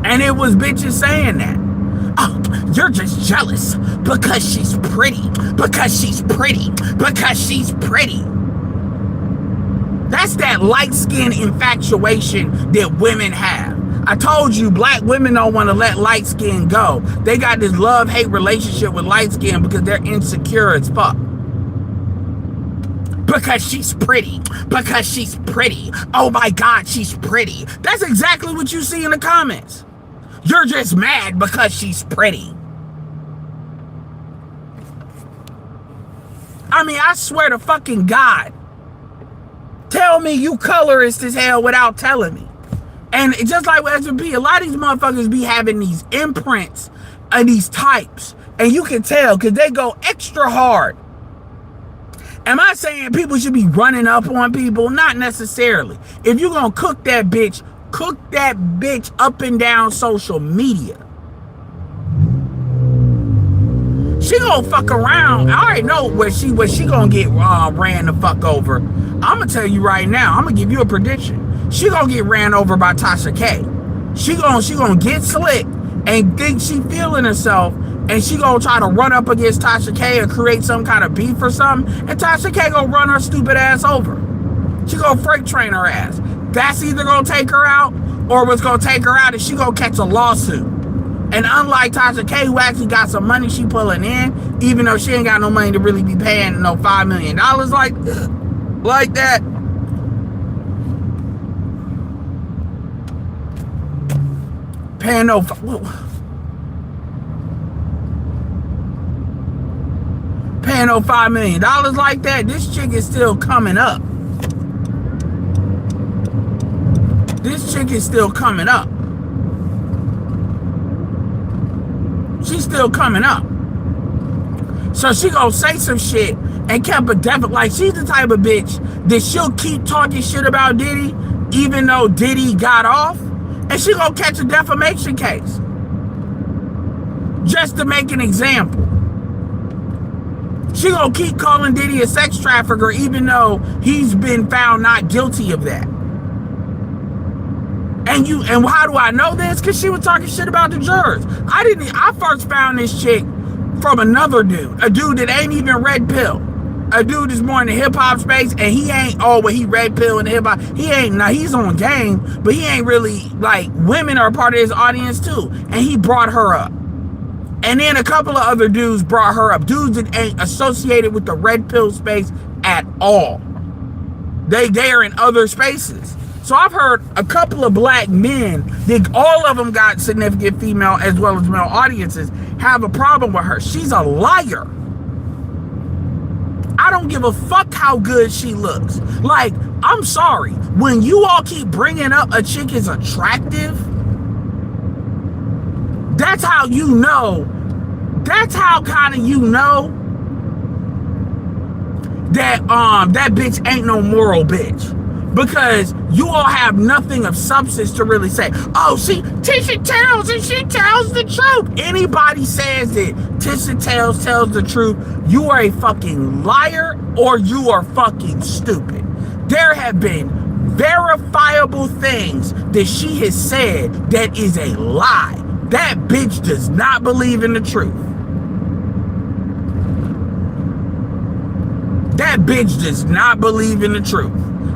And it was bitches saying that. Oh, you're just jealous because she's pretty. Because she's pretty. Because she's pretty. That's that light skin infatuation that women have. I told you, black women don't want to let light skin go. They got this love-hate relationship with light skin because they're insecure as fuck. Because she's pretty. Because she's pretty. Oh my God, she's pretty. That's exactly what you see in the comments. You're just mad because she's pretty. I mean, I swear to fucking God. Tell me you colorist as hell without telling me. And just like with S&P, a lot of these motherfuckers be having these imprints and these types. And you can tell because they go extra hard. Am I saying people should be running up on people? Not necessarily. If you're going to cook that bitch up and down social media. She gonna fuck around. I already know where she gonna get ran the fuck over. I'm gonna tell you right now. I'm gonna give you a prediction. She gonna get ran over by Tasha K. She gonna get slick and think she feeling herself, and she gonna try to run up against Tasha K and create some kind of beef or something, and Tasha K gonna run her stupid ass over. She gonna freight train her ass. That's either gonna take her out, or what's gonna take her out is she gonna catch a lawsuit. And unlike Tasha K, who actually got some money she pulling in, even though she ain't got no money to really be paying no $5 million like that. Paying no $5 million like that. This chick is still coming up. This chick is still coming up. She's still coming up. So she gonna say some shit and kept a definite, like she's the type of bitch that she'll keep talking shit about Diddy even though Diddy got off, and she gonna catch a defamation case. Just to make an example. She gonna keep calling Diddy a sex trafficker even though he's been found not guilty of that. And how do I know this? Because she was talking shit about the jurors. I first found this chick from another dude. A dude that ain't even red pill. A dude that's more in the hip-hop space, and he ain't, he red pill in the hip-hop. He ain't, now he's on game, but he ain't really, like, women are part of his audience too. And he brought her up. And then a couple of other dudes brought her up. Dudes that ain't associated with the red pill space at all. They are in other spaces. So I've heard a couple of black men, all of them got significant female as well as male audiences, have a problem with her. She's a liar. I don't give a fuck how good she looks. Like, I'm sorry. When you all keep bringing up a chick is attractive, that's how you know. That's how kind of you know that that bitch ain't no moral bitch. Because you all have nothing of substance to really say. Oh, see, Tisha tells and she tells the truth. Anybody says that Tisha tells the truth, you are a fucking liar or you are fucking stupid. There have been verifiable things that she has said that is a lie. That bitch does not believe in the truth. That bitch does not believe in the truth.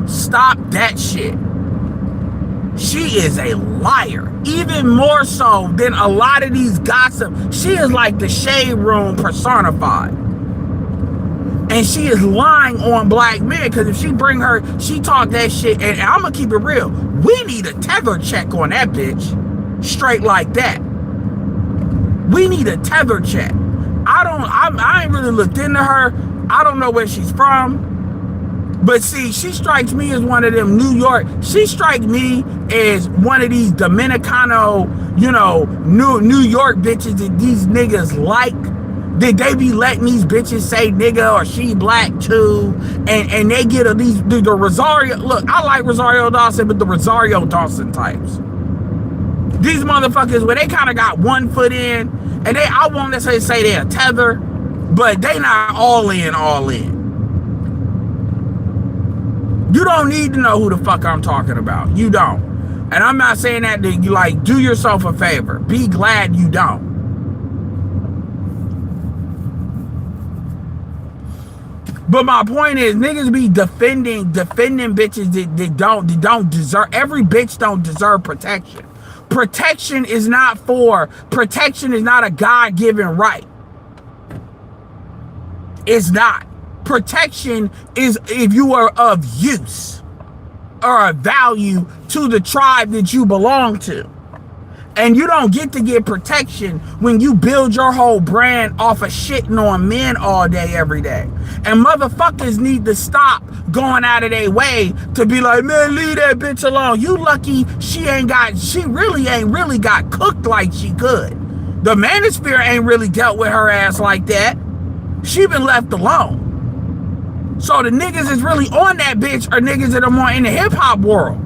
Stop that shit. She is a liar. Even more so than a lot of these gossip. She is like the shade room personified. And she is lying on black men. Because if she talk that shit, and I'm going to keep it real. We need a tether check on that bitch. Straight like that. We need a tether check. I ain't really looked into her. I don't know where she's from. But see, she strikes me as one of them she strikes me as one of these Dominicano, New York bitches that these niggas like. That they be letting these bitches say nigga or she black too. And they get the Rosario, look, I like Rosario Dawson, but the Rosario Dawson types. These motherfuckers, where they kind of got one foot in, and I won't necessarily say they're a tether, but they not all in, all in. You don't need to know who the fuck I'm talking about. You don't. And I'm not saying that to you, like, do yourself a favor. Be glad you don't. But my point is, niggas be defending bitches that don't deserve. Every bitch don't deserve protection. Protection is not a God-given right. It's not. Protection is if you are of use or of value to the tribe that you belong to. And you don't get to get protection when you build your whole brand off of shitting on men all day, every day. And motherfuckers need to stop going out of their way to be like, man, leave that bitch alone. You lucky she really ain't got cooked like she could. The manosphere ain't really dealt with her ass like that. She been left alone. So the niggas is really on that bitch are niggas that are more in the hip hop world.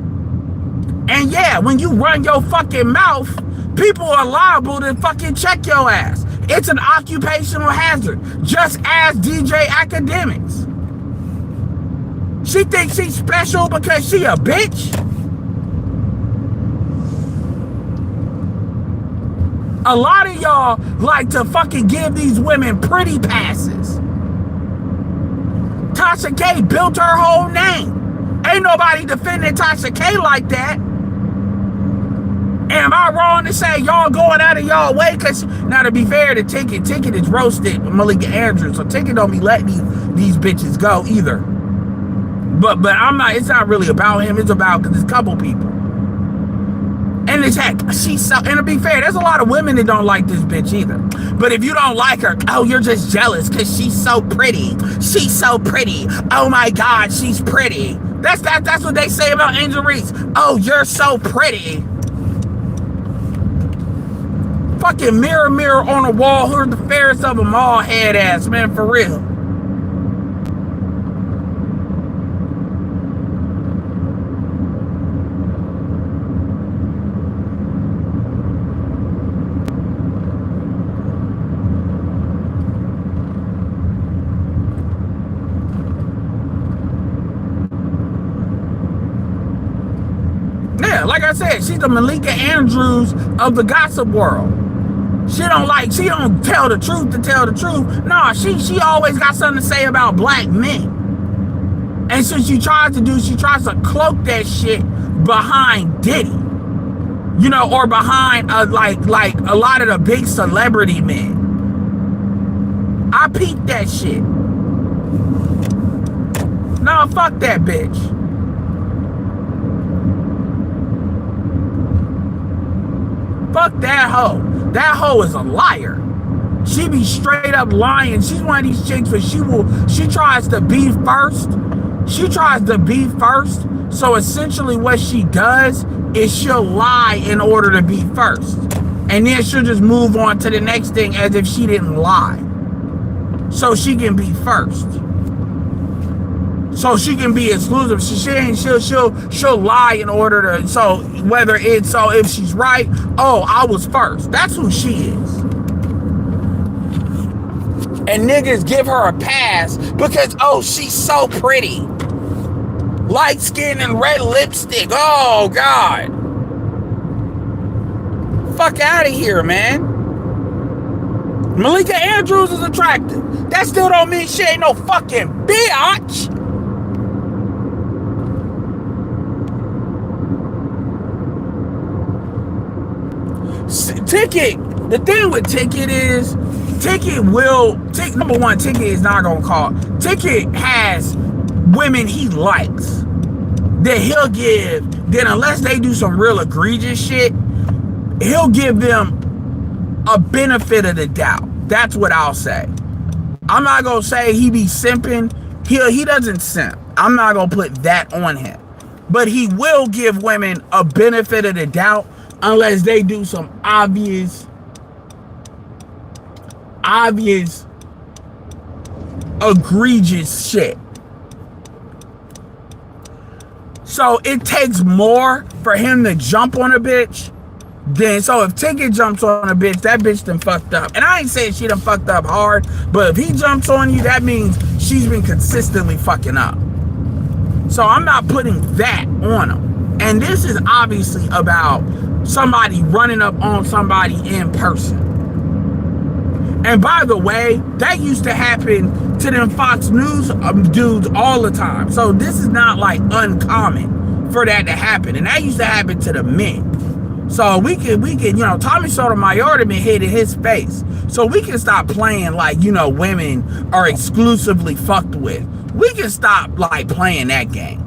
And yeah, when you run your fucking mouth, people are liable to fucking check your ass. It's an occupational hazard, just as DJ Academics. She thinks she's special because she a bitch? A lot of y'all like to fucking give these women pretty passes. Tasha K built her whole name. Ain't nobody defending Tasha K like that. Am I wrong to say y'all going out of y'all way? Because now, to be fair, the Ticket is roasted Malika Andrews, so Ticket don't be letting these bitches go either. But I'm not. It's not really about him. It's about because there's a couple people. And it's heck, she's so. And to be fair, there's a lot of women that don't like this bitch either. But if you don't like her, oh, you're just jealous because she's so pretty. She's so pretty. Oh my God, she's pretty. That's what they say about Angel Reese. Oh, you're so pretty. Fucking mirror on the wall, who's the fairest of them all, head ass, man, for real. Yeah, like I said, she's the Malika Andrews of the gossip world. She don't tell the truth to tell the truth. No, she always got something to say about black men. And so she tries to cloak that shit behind Diddy. You know, or behind like a lot of the big celebrity men. I peeped that shit. No, fuck that bitch. Fuck that hoe. That hoe is a liar. She be straight up lying. She's one of these chicks where she tries to be first. She tries to be first. So essentially what she does is she'll lie in order to be first. And then she'll just move on to the next thing as if she didn't lie. So she can be first. So she can be exclusive. She'll lie in order to, so if she's right, oh, I was first. That's who she is. And niggas give her a pass because, oh, she's so pretty. Light skin and red lipstick. Oh, God. Fuck out of here, man. Malika Andrews is attractive. That still don't mean she ain't no fucking bitch. Ticket, the thing with Ticket is, number one, Ticket is not gonna call. Ticket has women he likes that he'll give, then unless they do some real egregious shit, he'll give them a benefit of the doubt. That's what I'll say. I'm not gonna say he be simping. He doesn't simp. I'm not gonna put that on him. But he will give women a benefit of the doubt unless they do some obvious egregious shit. So it takes more for him to jump on a bitch Then so if Ticket jumps on a bitch, that bitch done fucked up. And I ain't saying she done fucked up hard, but if he jumps on you, that means she's been consistently fucking up. So I'm not putting that on him. And this is obviously about somebody running up on somebody in person. And by the way, that used to happen to them Fox News dudes all the time. So this is not like uncommon for that to happen. And that used to happen to the men. So we can, you know, Tommy Sotomayor been hit in his face. So we can stop playing like, you know, women are exclusively fucked with. We can stop like playing that game.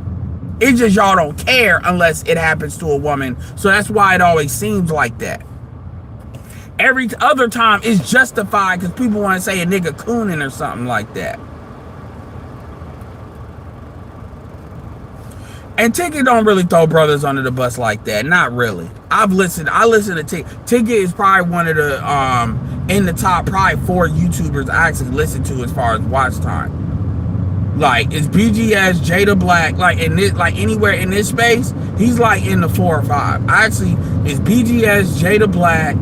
It's just y'all don't care unless it happens to a woman. So that's why it always seems like that. Every other time it's justified because people want to say a nigga cooning or something like that. And Ticket don't really throw brothers under the bus like that. Not really. I listen to Ticket. Ticket is probably one of the in the top probably 4 YouTubers I actually listen to as far as watch time. Like it's BGS, Jada Black, like in this, like anywhere in this space, he's like in the 4 or 5. Actually, it's BGS, Jada Black,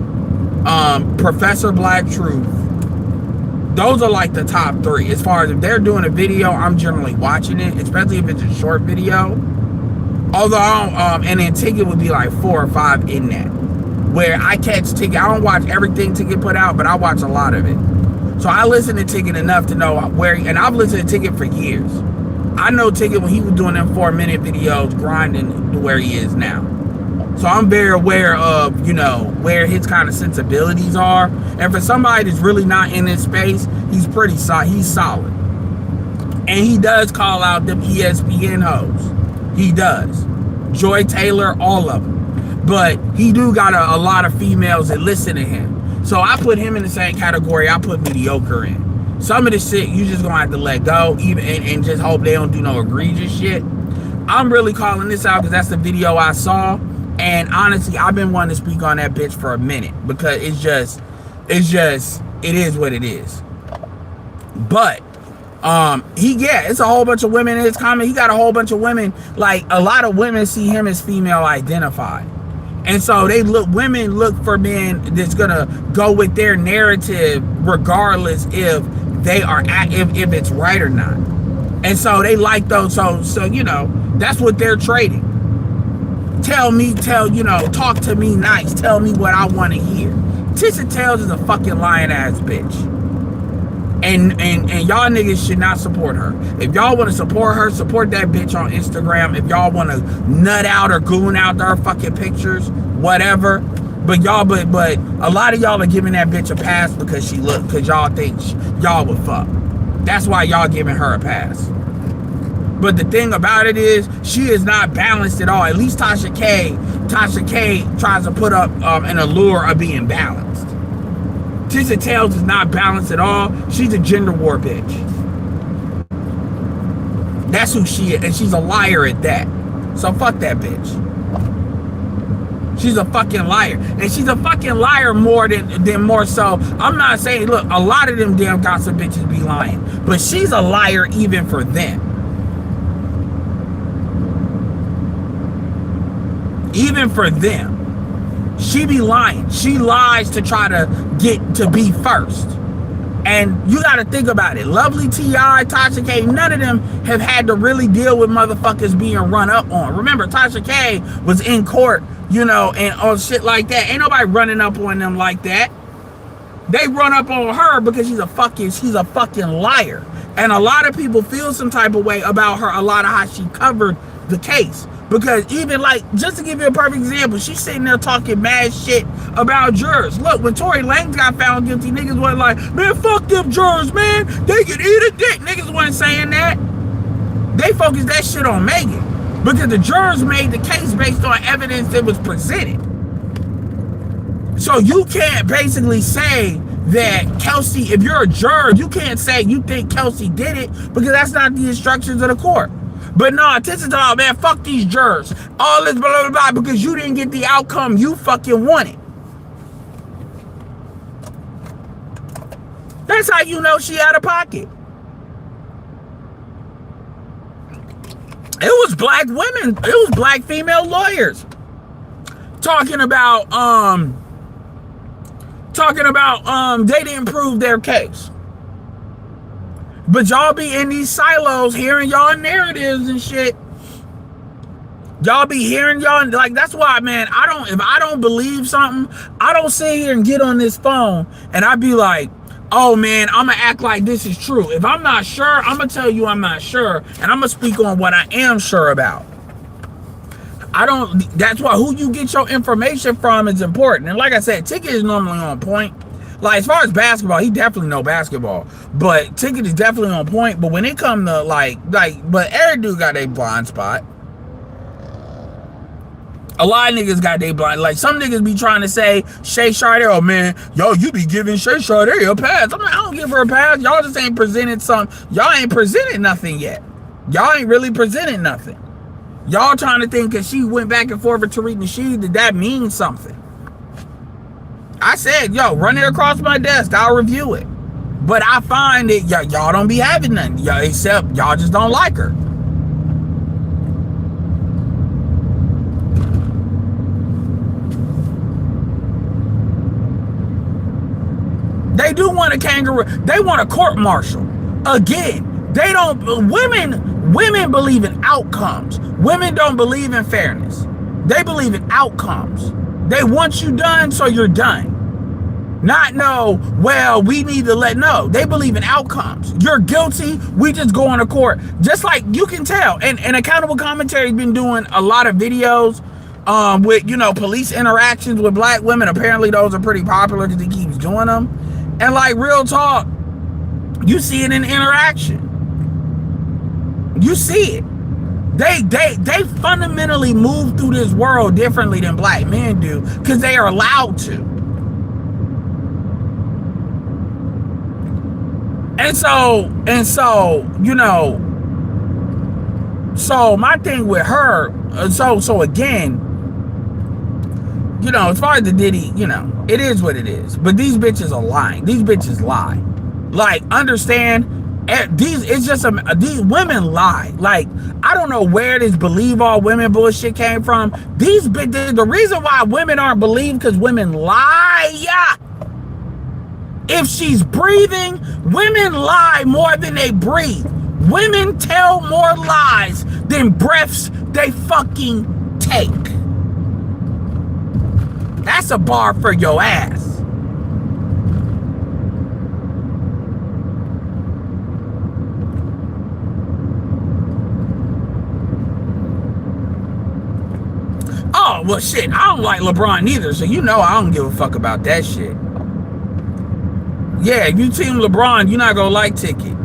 Professor Black Truth. Those are like the top 3. As far as if they're doing a video, I'm generally watching it, especially if it's a short video. Although, and then Ticket would be like 4 or 5 in that. Where I catch Ticket, I don't watch everything Ticket put out, but I watch a lot of it. So I listen to Ticket enough to know where, and I've listened to Ticket for years. I know Ticket when he was doing them 4-minute videos, grinding to where he is now. So I'm very aware of, you know, where his kind of sensibilities are. And for somebody that's really not in this space, he's pretty solid. He's solid. And he does call out them ESPN hoes. He does. Joy Taylor, all of them. But he do got a lot of females that listen to him. So I put him in the same category I put mediocre in. Some of the shit you just gonna have to let go, even and just hope they don't do no egregious shit. I'm really calling this out because that's the video I saw. And honestly, I've been wanting to speak on that bitch for a minute because it is what it is. But it's a whole bunch of women in his comment. He got a whole bunch of women, like a lot of women see him as female identified. And so women look for men that's gonna go with their narrative regardless if they are if it's right or not. And so they like those, so you know, that's what they're trading. Talk to me nice. Tell me what I want to hear. Tisha Tales is a fucking lying ass bitch. And y'all niggas should not support her. If y'all want to support her, support that bitch on Instagram. If y'all want to nut out or goon out her fucking pictures, whatever. But a lot of y'all are giving that bitch a pass because y'all think y'all would fuck. That's why y'all giving her a pass. But the thing about it is, she is not balanced at all. At least Tasha K tries to put up an allure of being balanced. Tisha Tales is not balanced at all. She's a gender war bitch. That's who she is, and she's a liar at that. So fuck that bitch. She's a fucking liar. And she's a fucking liar more so. I'm not saying, look, a lot of them damn gossip bitches be lying. But she's a liar even for them. Even for them, she be lying. She lies to try to get to be first. And you got to think about it. Lovely T.I., Tasha K, none of them have had to really deal with motherfuckers being run up on. Remember, Tasha K was in court, you know, and on shit like that. Ain't nobody running up on them like that. They run up on her because she's a fucking liar. And a lot of people feel some type of way about her, a lot of how she covered the case. Because even like, just to give you a perfect example, she's sitting there talking mad shit about jurors. Look, when Tory Lanez got found guilty, niggas wasn't like, man, fuck them jurors, man. They can eat a dick. Niggas wasn't saying that. They focused that shit on Megan. Because the jurors made the case based on evidence that was presented. So you can't basically say that Kelsey, if you're a juror, you can't say you think Kelsey did it because that's not the instructions of the court. But no, Tisha Tales, man, fuck these jurors. All this blah, blah, blah, because you didn't get the outcome you fucking wanted. That's how you know she out of pocket. It was black women. It was black female lawyers talking about they didn't prove their case. But y'all be in these silos hearing y'all narratives and shit. Y'all be hearing y'all, like, that's why, man, if I don't believe something, I don't sit here and get on this phone and I be like, oh man, I'm gonna act like this is true. If I'm not sure, I'm gonna tell you I'm not sure, and I'm gonna speak on what I am sure about. That's why who you get your information from is important. And like I said, Ticket is normally on point. Like, as far as basketball, he definitely know basketball. But Ticket is definitely on point. But when it come to but every dude got a blind spot. A lot of niggas got they blind. Like, some niggas be trying to say Shay Sade, oh man, yo, you be giving Shay Sade a pass. I'm like, I don't give her a pass. Y'all just ain't presented y'all ain't presented nothing yet. Y'all ain't really presented nothing. Y'all trying to think because she went back and forth with Tariq Nasheed, that means something. I said, yo, run it across my desk. I'll review it. But I find that y'all don't be having nothing. Except y'all just don't like her. They do want a kangaroo. They want a court martial. Again, they don't. Women believe in outcomes. Women don't believe in fairness. They believe in outcomes. They want you done, so you're done. Not no, well, we need to no. They believe in outcomes. You're guilty, we just go on to court. Just like you can tell. And Accountable Commentary's been doing a lot of videos with, police interactions with black women. Apparently those are pretty popular because he keeps doing them. And like, real talk, you see it in interaction. You see it. They fundamentally move through this world differently than black men do because they are allowed to. And so, so my thing with her, so again, as far as the Diddy, it is what it is. But these bitches are lying. These bitches lie. Like, understand, these women lie. Like, I don't know where this believe all women bullshit came from. The reason why women aren't believed because women lie. Yeah. If she's breathing, women lie more than they breathe. Women tell more lies than breaths they fucking take. That's a bar for your ass. Oh, well, shit, I don't like LeBron neither, so I don't give a fuck about that shit. Yeah, if you team LeBron, you're not gonna like Ticket.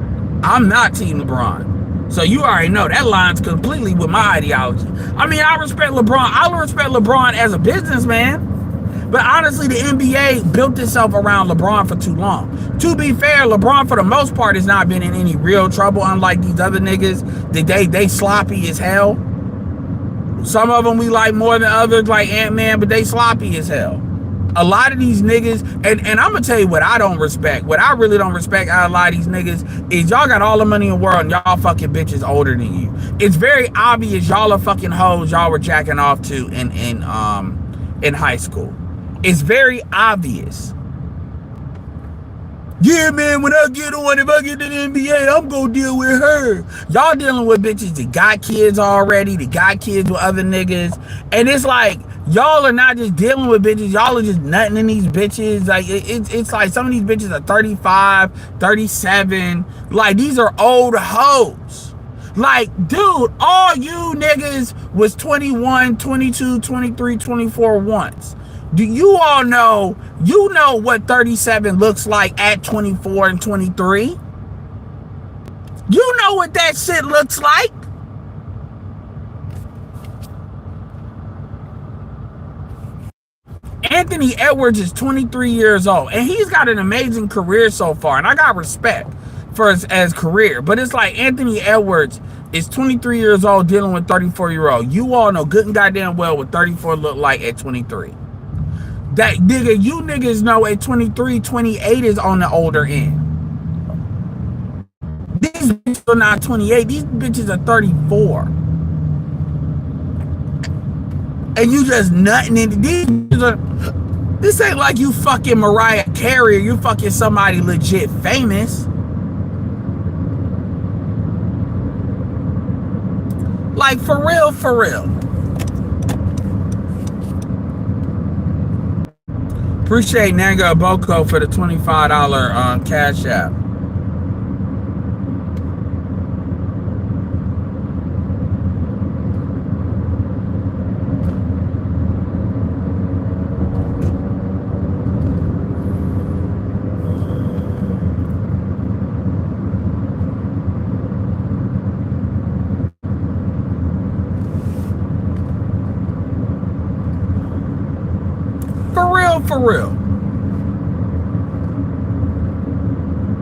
I'm not team LeBron. So you already know that line's completely with my ideology. I mean, I respect LeBron. I respect LeBron as a businessman. But honestly, the NBA built itself around LeBron for too long. To be fair, LeBron, for the most part, has not been in any real trouble, unlike these other niggas. They sloppy as hell. Some of them we like more than others, like Ant-Man, but they sloppy as hell. A lot of these niggas, and I'm gonna tell you what I don't respect. What I really don't respect out of a lot of these niggas is y'all got all the money in the world and y'all fucking bitches older than you. It's very obvious y'all are fucking hoes y'all were jacking off to in high school. It's very obvious. Yeah, man, when I get on, if I get to the NBA, I'm gonna deal with her. Y'all dealing with bitches that got kids already, that got kids with other niggas. And it's like, y'all are not just dealing with bitches, y'all are just nutting in these bitches. Like, it's like some of these bitches are 35, 37. Like, these are old hoes. Like, dude, all you niggas was 21, 22, 23, 24 once. Do you all know, what 37 looks like at 24 and 23? You know what that shit looks like. Anthony Edwards is 23 years old, and he's got an amazing career so far, and I got respect for his career. But it's like Anthony Edwards is 23 years old dealing with 34-year-old. You all know good and goddamn well what 34 look like at 23. That nigga, you niggas know at 23, 28 is on the older end. These bitches are not 28. These bitches are 34. and you just nutting into these. This ain't like you fucking Mariah Carey or you fucking somebody legit famous. Like, for real, for real. Appreciate Nanga Boko for the $25 Cash App. For real.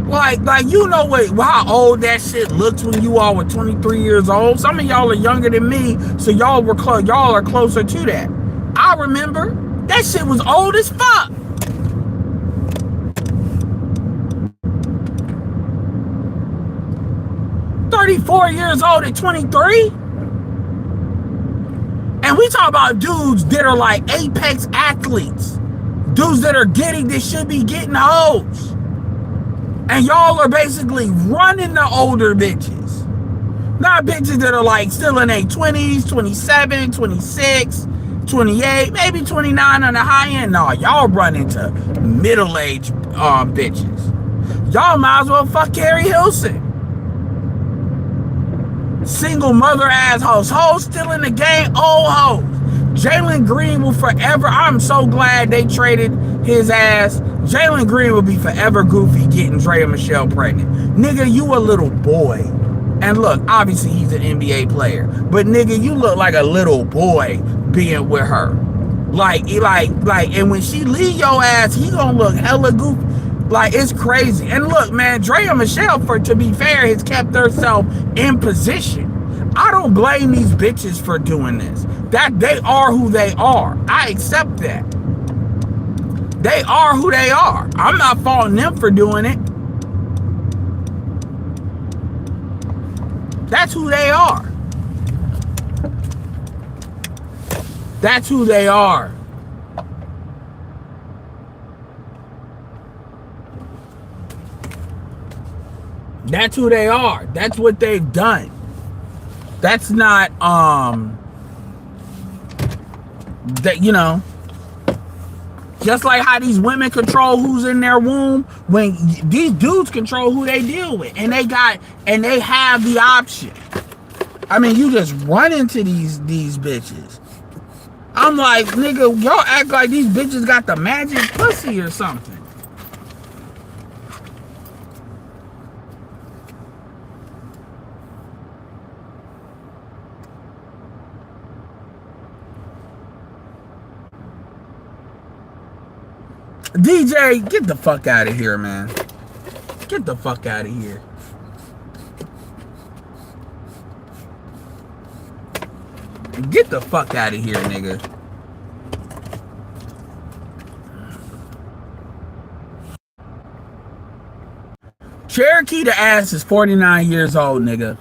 Like you know how old that shit looks when you all were 23 years old. Some of y'all are younger than me, so y'all are closer to that. I remember that shit was old as fuck. "34 years old at 23? And we talk about dudes that are like apex athletes. Dudes that are should be getting hoes. And y'all are basically running the older bitches. Not bitches that are like still in their 20s, 27, 26, 28, maybe 29 on the high end. No, y'all run into middle-aged bitches. Y'all might as well fuck Carrie Hilson. Single mother assholes. Hoes still in the game, old hoes. Jalen Green will forever, I'm so glad they traded his ass. Jalen Green will be forever goofy getting Drea Michelle pregnant. Nigga, you a little boy. And look, obviously he's an NBA player. But nigga, you look like a little boy being with her. Like, and when she leave your ass, he gonna look hella goofy. Like, it's crazy. And look, man, Drea Michelle, to be fair, has kept herself in position. I don't blame these bitches for doing this. That they are who they are. I accept that. They are who they are. I'm not faulting them for doing it. That's who they are. That's who they are. That's who they are. That's what they've done. That's not that, you know, just like how these women control who's in their womb, when these dudes control who they deal with, and they have the option. I mean, you just run into these bitches. I'm like, nigga, y'all act like these bitches got the magic pussy or something. DJ, get the fuck out of here, man. Get the fuck out of here. Get the fuck out of here, nigga. Cherokee the ass is 49 years old, nigga.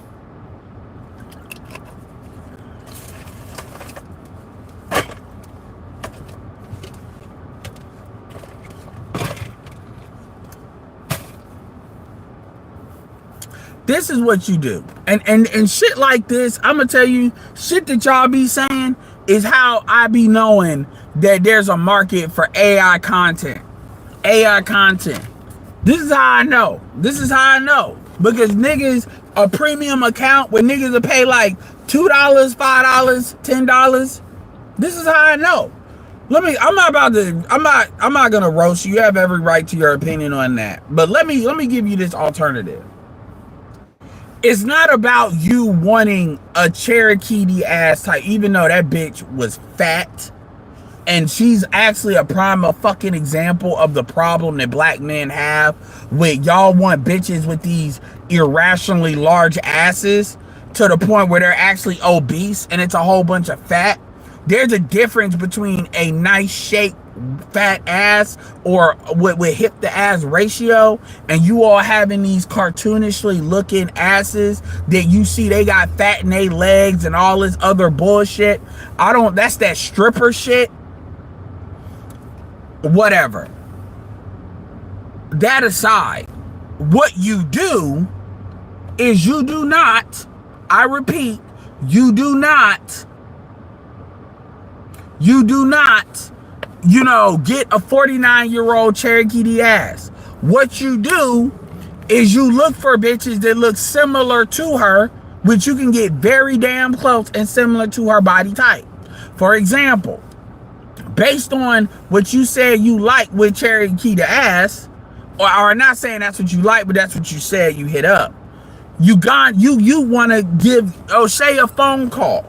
This is what you do. And shit like this, I'm gonna tell you, shit that y'all be saying is how I be knowing that there's a market for AI content. AI content. This is how I know. This is how I know. Because niggas, a premium account where niggas will pay like $2, $5, $10. This is how I know. I'm not gonna roast you. You have every right to your opinion on that. But let me give you this alternative. It's not about you wanting a Cherokee ass type, even though that bitch was fat. And she's actually a prime fucking example of the problem that black men have with y'all want bitches with these irrationally large asses to the point where they're actually obese and it's a whole bunch of fat. There's a difference between a nice shape fat ass or with hip to ass ratio and you all having these cartoonishly looking asses that you see they got fat in their legs and all this other bullshit. That's that stripper shit. Whatever. That aside, what you do is you do not, I repeat, you do not, get a 49-year-old Cherokee the ass. What you do is you look for bitches that look similar to her, which you can get very damn close and similar to her body type. For example, based on what you said you like with Cherokee the ass, or not saying that's what you like, but that's what you said you hit up. You want to give O'Shea a phone call.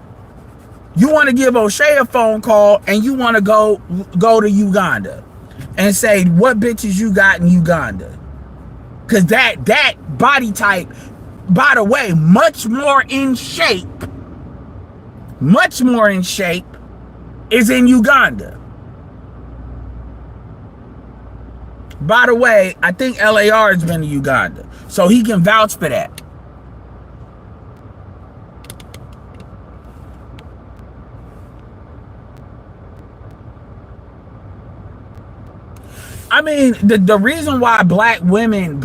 You want to give O'Shea a phone call and you want to go to Uganda and say what bitches you got in Uganda. Because that body type, by the way, much more in shape, is in Uganda. By the way, I think LAR has been to Uganda, so he can vouch for that. I mean, the reason why black women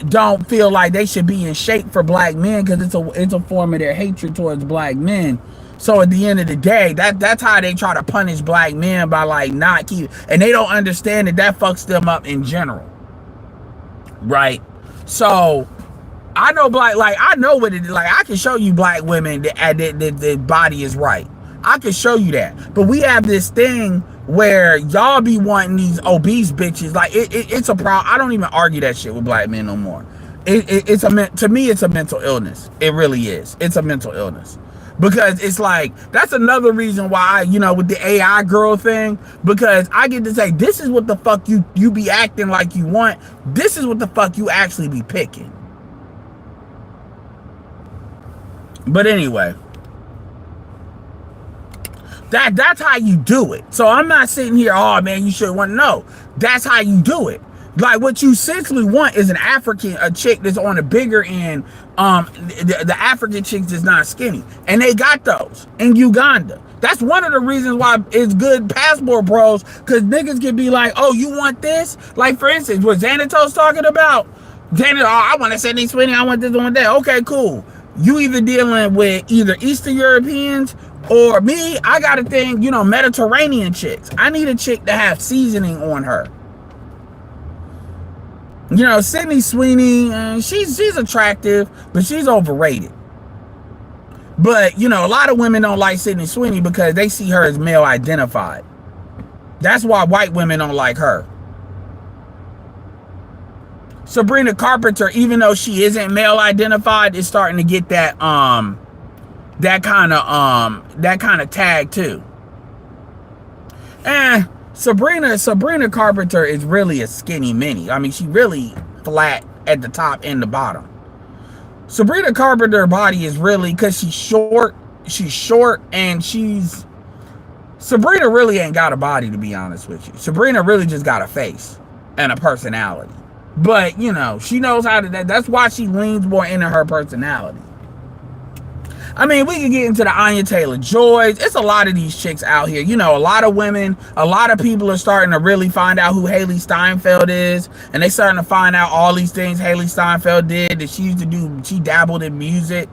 don't feel like they should be in shape for black men, because it's a form of their hatred towards black men. So at the end of the day, that's how they try to punish black men, by like not keep, and they don't understand that fucks them up in general, right? So I know I know what it is. Like, I can show you black women that the body is right. I can show you that. But we have this thing where y'all be wanting these obese bitches. Like, it's a problem. I don't even argue that shit with black men no more. To me, it's a mental illness. It really is. It's a mental illness. Because it's like, that's another reason why, with the AI girl thing, because I get to say, this is what the fuck you be acting like you want. This is what the fuck you actually be picking. But anyway, that's how you do it. So I'm not sitting here, oh man, you should want to know. That's how you do it. Like, what you essentially want is a chick that's on a bigger end. The African chicks that's not skinny, and they got those in Uganda. That's one of the reasons why it's good passport bros, because niggas can be like, oh, you want this? Like, for instance, what Xanatos talking about? Xanatos, I want to Sydney Sweeney, I want this, I want that. Okay, cool. You either dealing with either Eastern Europeans or me. I got a thing, Mediterranean chicks. I need a chick to have seasoning on her. Sydney Sweeney, she's attractive, but she's overrated. But, a lot of women don't like Sydney Sweeney because they see her as male identified. That's why white women don't like her. Sabrina Carpenter, even though she isn't male identified, is starting to get that kind of tag too. Sabrina Carpenter is really a skinny mini. I mean, she really flat at the top and the bottom. Sabrina Carpenter body is really, because she's short, and Sabrina really ain't got a body, to be honest with you. Sabrina really just got a face and a personality. But, she knows how to, that's why she leans more into her personality. I mean, we can get into the Anya Taylor-Joys. It's a lot of these chicks out here. A lot of women, a lot of people are starting to really find out who Hailee Steinfeld is. And they starting to find out all these things Hailee Steinfeld did that she used to do. She dabbled in music.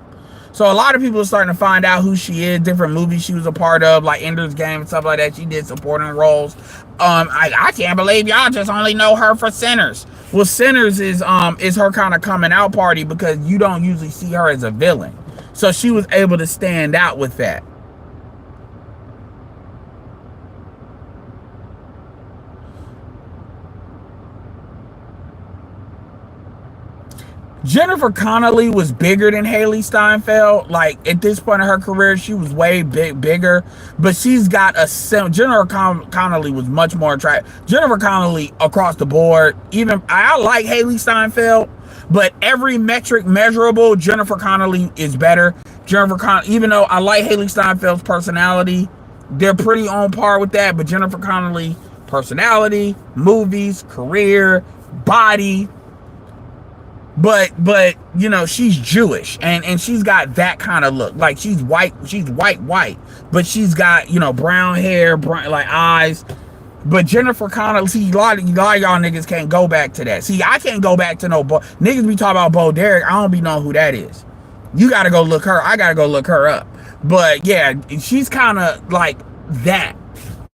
So a lot of people are starting to find out who she is, different movies she was a part of, like Ender's Game and stuff like that. She did supporting roles. I can't believe y'all just only know her for Sinners. Well, Sinners is her kind of coming out party, because you don't usually see her as a villain. So she was able to stand out with that. Jennifer Connelly was bigger than Hailee Steinfeld. Like, at this point in her career, she was way bigger. But she's got Jennifer Connelly was much more attractive. Jennifer Connelly across the board. Even I like Hailee Steinfeld, but every metric measurable, Jennifer Connelly is better. Jennifer Connelly, even though I like Haley Steinfeld's personality, they're pretty on par with that. But Jennifer Connelly, personality, movies, career, body, but you know, she's Jewish and she's got that kind of look. Like she's white, but she's got, you know, brown hair, brown, like eyes. But Jennifer Connelly, see, a lot of y'all niggas can't go back to that. See, I can't go back to no niggas be talking about Bo Derek. I don't be knowing who that is. You gotta go look her. I gotta go look her up. But yeah, she's kind of like that.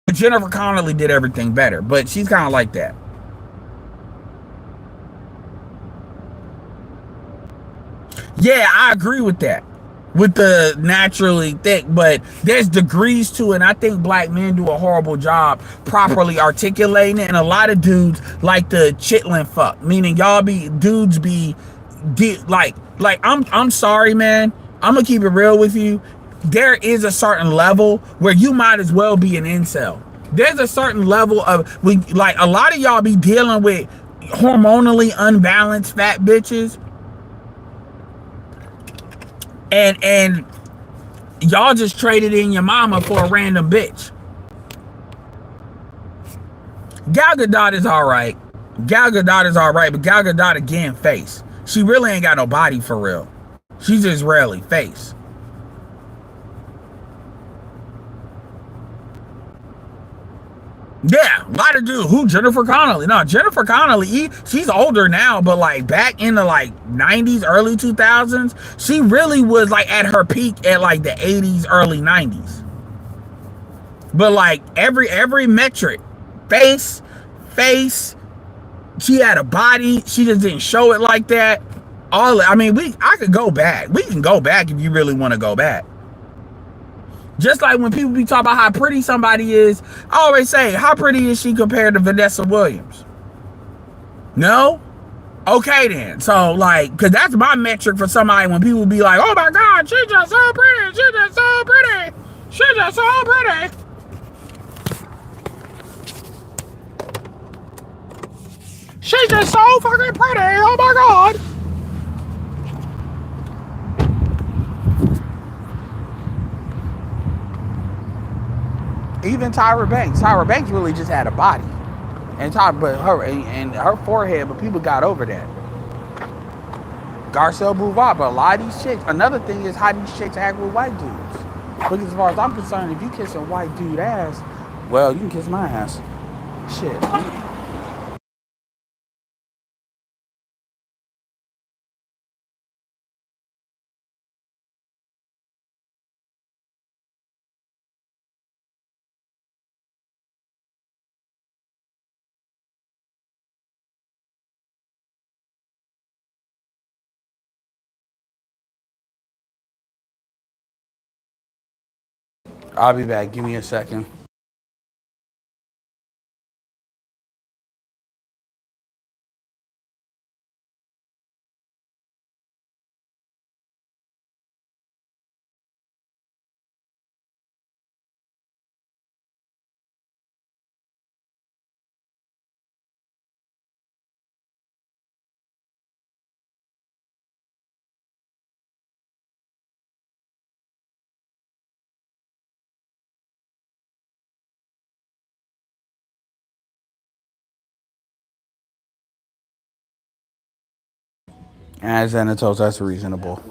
But Jennifer Connelly did everything better. But she's kind of like that. Yeah, I agree with that. With the naturally thick, but there's degrees to it. And I think black men do a horrible job properly articulating it. And a lot of dudes like the chitlin fuck, meaning y'all be dudes be like I'm sorry, man. I'm gonna keep it real with you. There is a certain level where you might as well be an incel. There's a certain level of when, like, a lot of y'all be dealing with hormonally unbalanced fat bitches, and y'all just traded in your mama for a random bitch. Gal Gadot is all right. Gal Gadot is all right, but Gal Gadot again face. She really ain't got no body for real. She's just rarely face. Yeah, a lot of dudes. Who? Jennifer Connelly. No, Jennifer Connelly, she's older now, but like back in the like 90s, early 2000s, she really was like at her peak at like the 80s, early 90s. But like every metric, face, face, she had a body, she just didn't show it like that. I mean, I could go back. We can go back if you really want to go back. Just like when people be talking about how pretty somebody is, I always say, how pretty is she compared to Vanessa Williams? No? Okay then. So like, because that's my metric for somebody when people be like, oh my God, she's just so pretty, she's just so pretty, she's just so pretty. She's just so fucking pretty, oh my God. Even Tyra Banks. Tyra Banks really just had a body. But her forehead, but people got over that. Garcelle Bouvard, but a lot of these chicks. Another thing is how these chicks act with white dudes. Because as far as I'm concerned, if you kiss a white dude ass, well, you can kiss my ass. Shit. I'll be back. Give me a second. As Anatole, that's reasonable.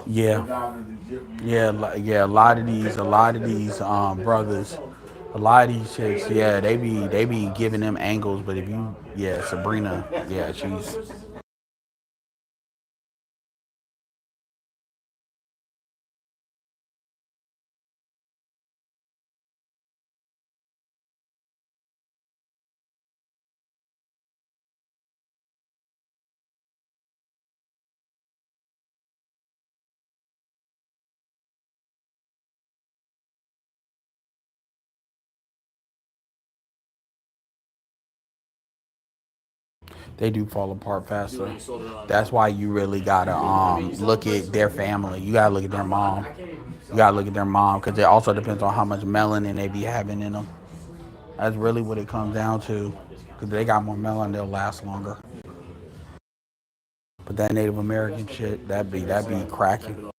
Yeah, yeah. A lot of these brothers, a lot of these chicks, yeah, they be giving them angles. But if you, yeah, Sabrina, yeah, she's They do fall apart faster. That's why you really gotta look at their family. You gotta look at their mom. You gotta look at their mom because it also depends on how much melanin they be having in them. That's really what it comes down to. Because they got more melanin, they'll last longer. But that Native American shit, that be cracking.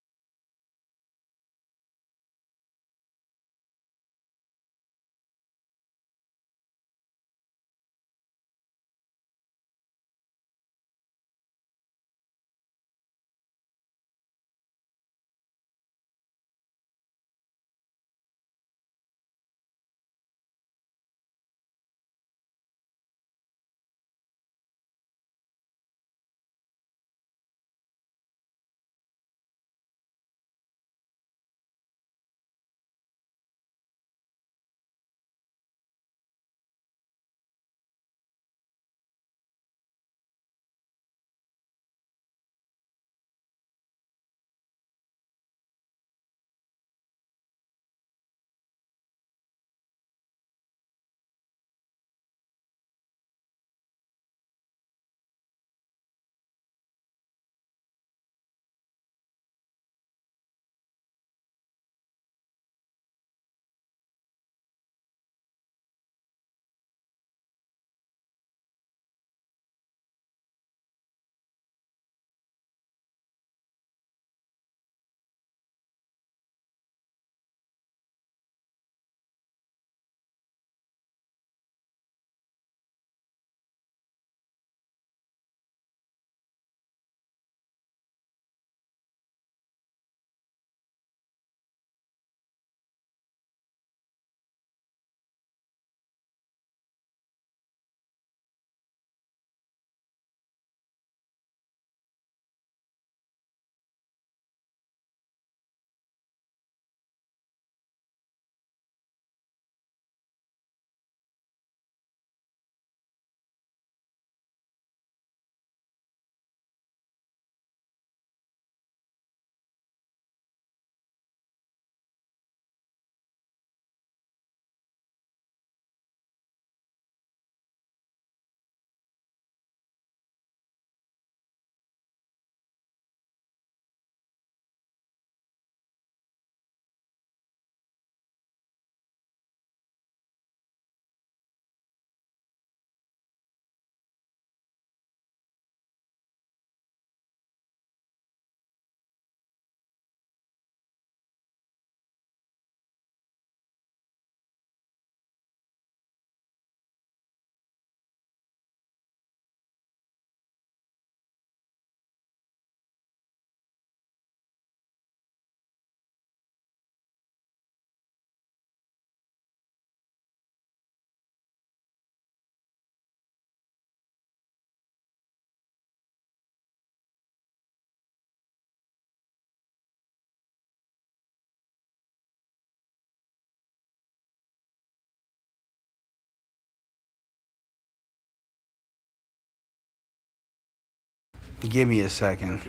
Give me a second.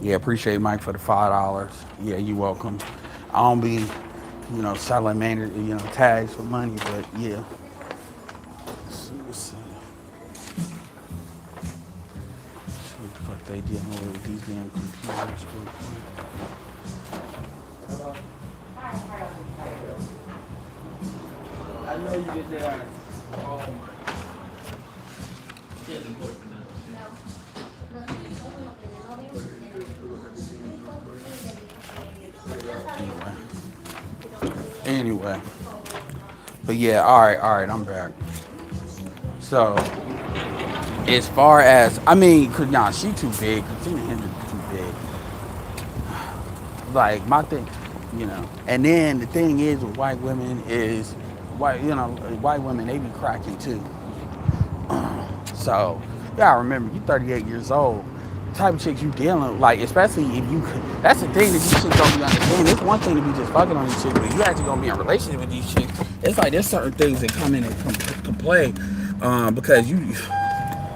Yeah, appreciate Mike for the $5. Yeah, you welcome. I don't be selling tags for money. But yeah, let's see what the fuck they dealing with these damn computers. I know you did that. Anyway, but yeah, all right, I'm back. So, as far as cause she too big. Christina Hendricks is too big. Like my thing, And then the thing is with white women is, white women they be cracking too. So, yeah, I remember you 38 years old. The type of chicks you dealing with, like, especially if you, that's the thing that these chicks don't be understanding. It's one thing to be just fucking on these chicks, but if you actually gonna be in a relationship with these chicks, it's like there's certain things that come in and can play, because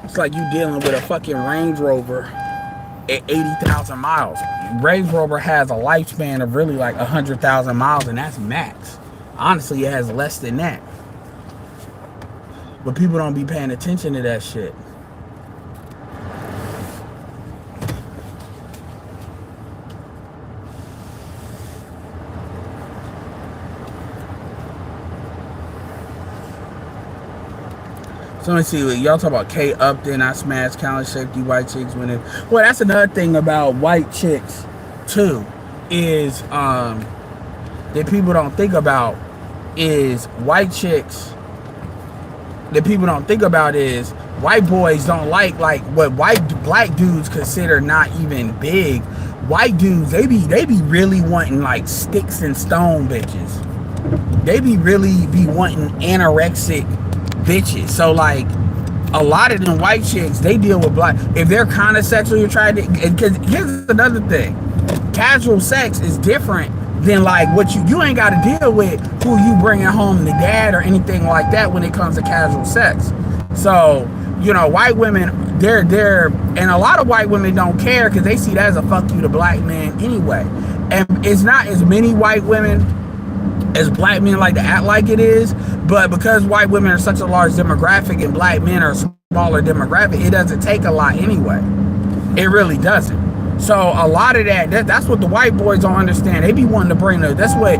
it's like you dealing with a fucking Range Rover at 80,000 miles. Range Rover has a lifespan of really like 100,000 miles, and that's max. Honestly, it has less than that. But people don't be paying attention to that shit. So let me see, y'all talk about Kate Upton. I smashed Countless Safety white chicks when it. Well, that's another thing about white chicks too, is that people don't think about is white chicks. That people don't think about is white boys don't like what black dudes consider not even big. White dudes, they be really wanting like sticks and stone bitches. They be really wanting anorexic bitches. So like a lot of them white chicks, they deal with black. If they're kind of sexually attracted, because here's another thing, casual sex is different than like what you ain't got to deal with who you bringing home to dad or anything like that when it comes to casual sex. So white women, they're and a lot of white women don't care because they see that as a fuck you to black men anyway. And it's not as many white women as black men like to act like it is, but because white women are such a large demographic and black men are a smaller demographic, it doesn't take a lot anyway. It really doesn't. So a lot of that's what the white boys don't understand. They be wanting to bring that's what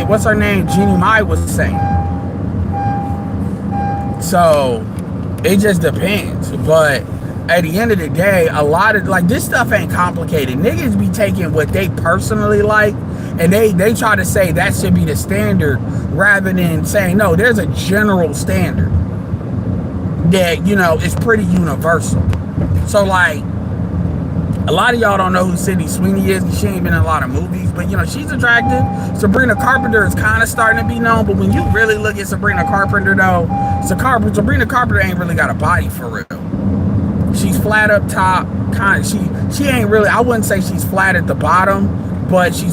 what's her name, Jeannie Mai was saying. So it just depends. But at the end of the day, a lot of this stuff ain't complicated. Niggas be taking what they personally like and they try to say that should be the standard rather than saying no, there's a general standard that is pretty universal. So like a lot of y'all don't know who Sydney Sweeney is. She ain't been in a lot of movies, but she's attractive. Sabrina Carpenter is kind of starting to be known, but when you really look at Sabrina Carpenter though, Sabrina Carpenter ain't really got a body for real. She's flat up top, kind of. She ain't really. I wouldn't say she's flat at the bottom, but she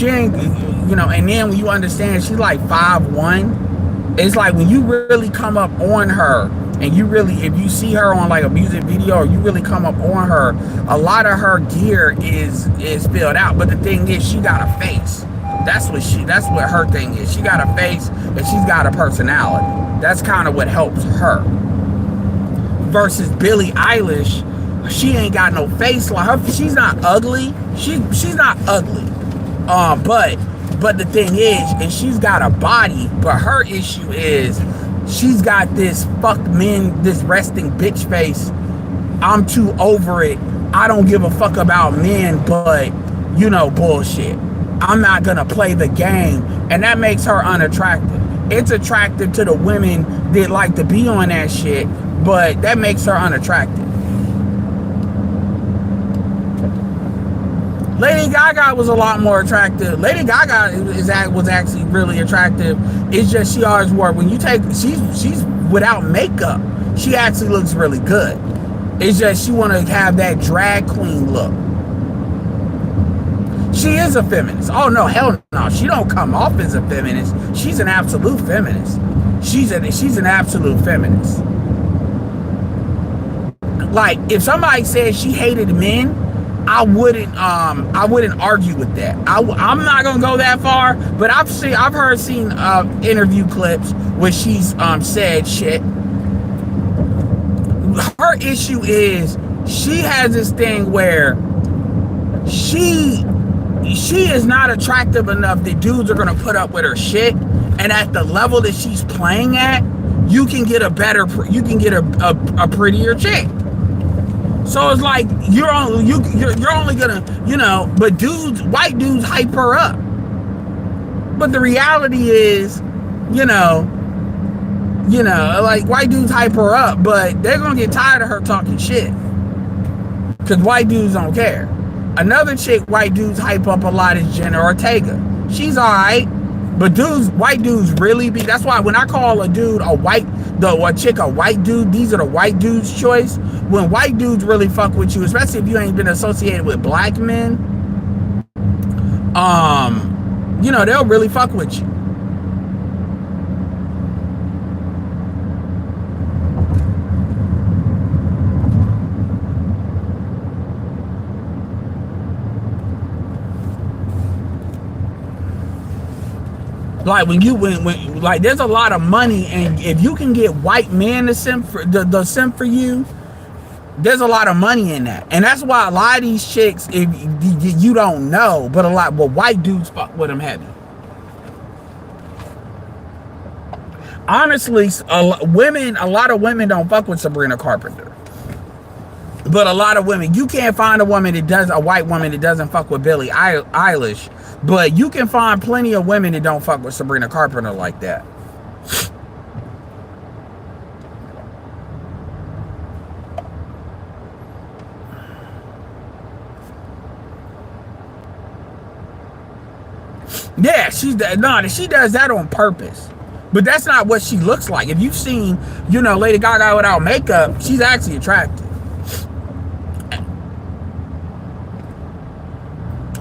ain't. And then when you understand she's like 5'1", it's like when you really come up on her. And if you see her on like a music video or you really come up on her, a lot of her gear is filled out. But the thing is, she got a face. That's what her thing is. She got a face and she's got a personality. That's kind of what helps her. Versus Billie Eilish, she ain't got no face like her. She's not ugly. She's not ugly. But the thing is, and she's got a body, but her issue is she's got this fuck men, this resting bitch face. I'm too over it. I don't give a fuck about men, but bullshit. I'm not gonna play the game. And that makes her unattractive. It's attractive to the women that like to be on that shit, but that makes her unattractive. Lady Gaga was a lot more attractive. Lady Gaga was actually really attractive. It's just she always wore, when you take, she's without makeup, she actually looks really good. It's just she want to have that drag queen look. She is a feminist. Oh no, hell no. She don't come off as a feminist. She's an absolute feminist. She's an absolute feminist. Like if somebody says she hated men, I wouldn't argue with that. I'm not gonna go that far, but I've seen interview clips where she's said shit. Her issue is she has this thing where she is not attractive enough that dudes are gonna put up with her shit, and at the level that she's playing at, you can get a prettier chick. So it's like you're only gonna, but white dudes hype her up. But the reality is, like white dudes hype her up, but they're gonna get tired of her talking shit. Cause white dudes don't care. Another chick white dudes hype up a lot is Jenna Ortega. She's alright, but white dudes really be. That's why when I call a dude a chick a white dude, these are the white dudes' choice. When white dudes really fuck with you, especially if you ain't been associated with black men, they'll really fuck with you. Like when like there's a lot of money, and if you can get white men to simp for the simp for you, there's a lot of money in that. And that's why a lot of these chicks, if you don't know, but white dudes fuck with them heavy. Honestly, a lot of women don't fuck with Sabrina Carpenter. But a lot of women, you can't find a white woman that doesn't fuck with Billie Eilish. But you can find plenty of women that don't fuck with Sabrina Carpenter like that. Yeah, she does that on purpose. But that's not what she looks like. If you've seen, Lady Gaga without makeup, she's actually attractive.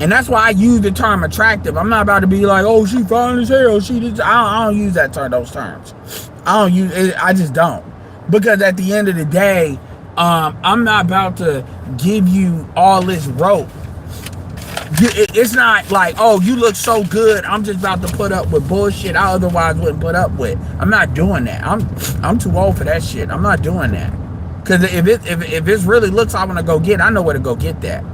And that's why I use the term attractive. I'm not about to be like, oh, she fine as hell. I don't use those terms. I don't use it. I just don't. Because at the end of the day, I'm not about to give you all this rope. It's not like, oh, you look so good, I'm just about to put up with bullshit I otherwise wouldn't put up with. I'm not doing that. I'm too old for that shit. I'm not doing that. Because if it really looks I want to go get, I know where to go get that.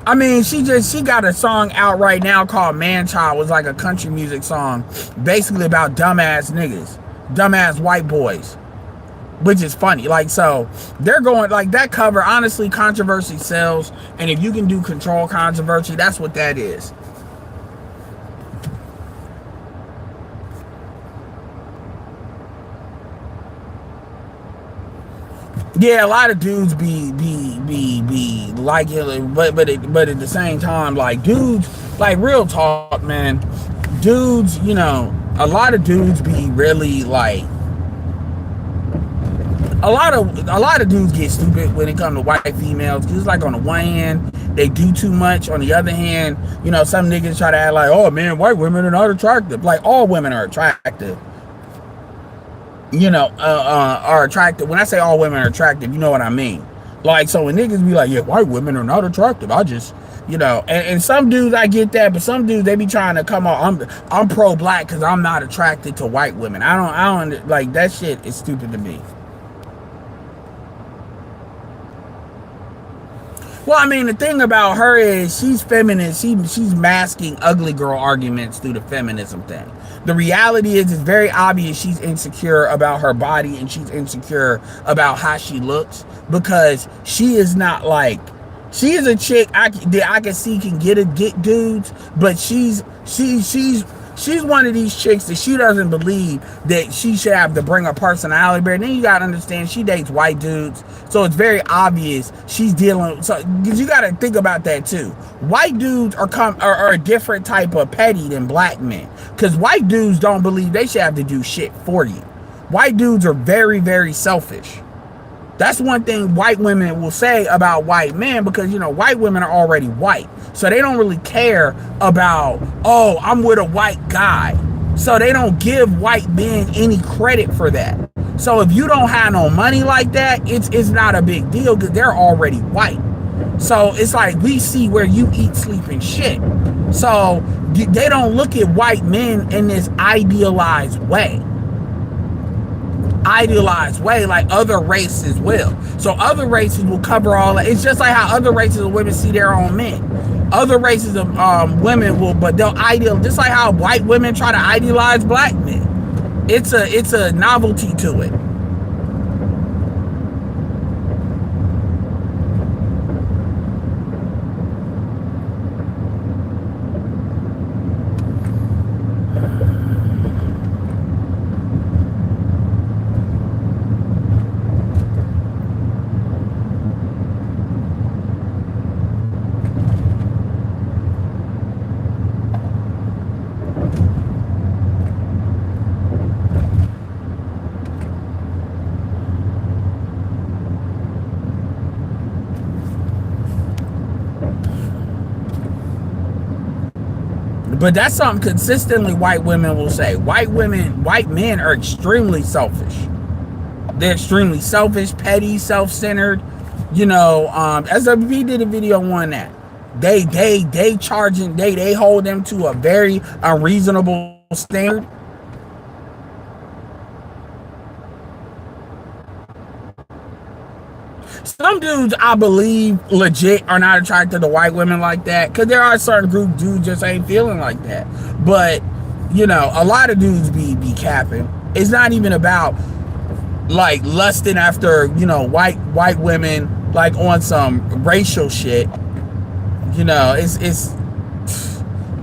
I mean, she got a song out right now called Man Child. It was like a country music song, basically about dumbass niggas, dumbass white boys, which is funny. Like, so they're going like that cover. Honestly, controversy sells, and if you can do control controversy, that's what that is. Yeah, a lot of dudes be like it, but at the same time, like dudes, like real talk, man, dudes, a lot of dudes be really like, a lot of dudes get stupid when it comes to white females, because it's like on the one hand they do too much, on the other hand, some niggas try to act like, oh man, white women are not attractive. Like all women are attractive. Are attractive. When I say all women are attractive, you know what I mean. Like, so when niggas be like, yeah, white women are not attractive, I just, and some dudes, I get that, but some dudes, they be trying to come on, I'm pro-black because I'm not attracted to white women. I don't, like, that shit is stupid to me. Well, I mean, the thing about her is she's feminist. She's masking ugly girl arguments through the feminism thing. The reality is, it's very obvious she's insecure about her body, and she's insecure about how she looks, because she is not like, she is a chick I can see can get dudes, but she's one of these chicks that she doesn't believe that she should have to bring a personality bear. And then you gotta understand, she dates white dudes, so it's very obvious she's dealing. So you gotta think about that too. White dudes are a different type of petty than black men, because white dudes don't believe they should have to do shit for you. White dudes are very, very selfish. That's one thing white women will say about white men, because white women are already white, so they don't really care about, oh, I'm with a white guy, so they don't give white men any credit for that. So if you don't have no money like that, it's not a big deal because they're already white. So it's like we see where you eat, sleep, and shit. So they don't look at white men in this idealized way like other races will. So other races will cover all that. It's just like how other races of women see their own men. Other races of women will, but they'll just like how white women try to idealize black men. It's a novelty to it. But that's something consistently white women will say. White men are extremely selfish. They're extremely selfish, petty, self-centered. You know, SWP did a video on that. They hold them to a very unreasonable standard. Some dudes, I believe, legit are not attracted to white women like that, because there are certain group dudes just ain't feeling like that. But, you know, a lot of dudes be capping. It's not even about like lusting after, you know, white women, like on some racial shit. You know, it's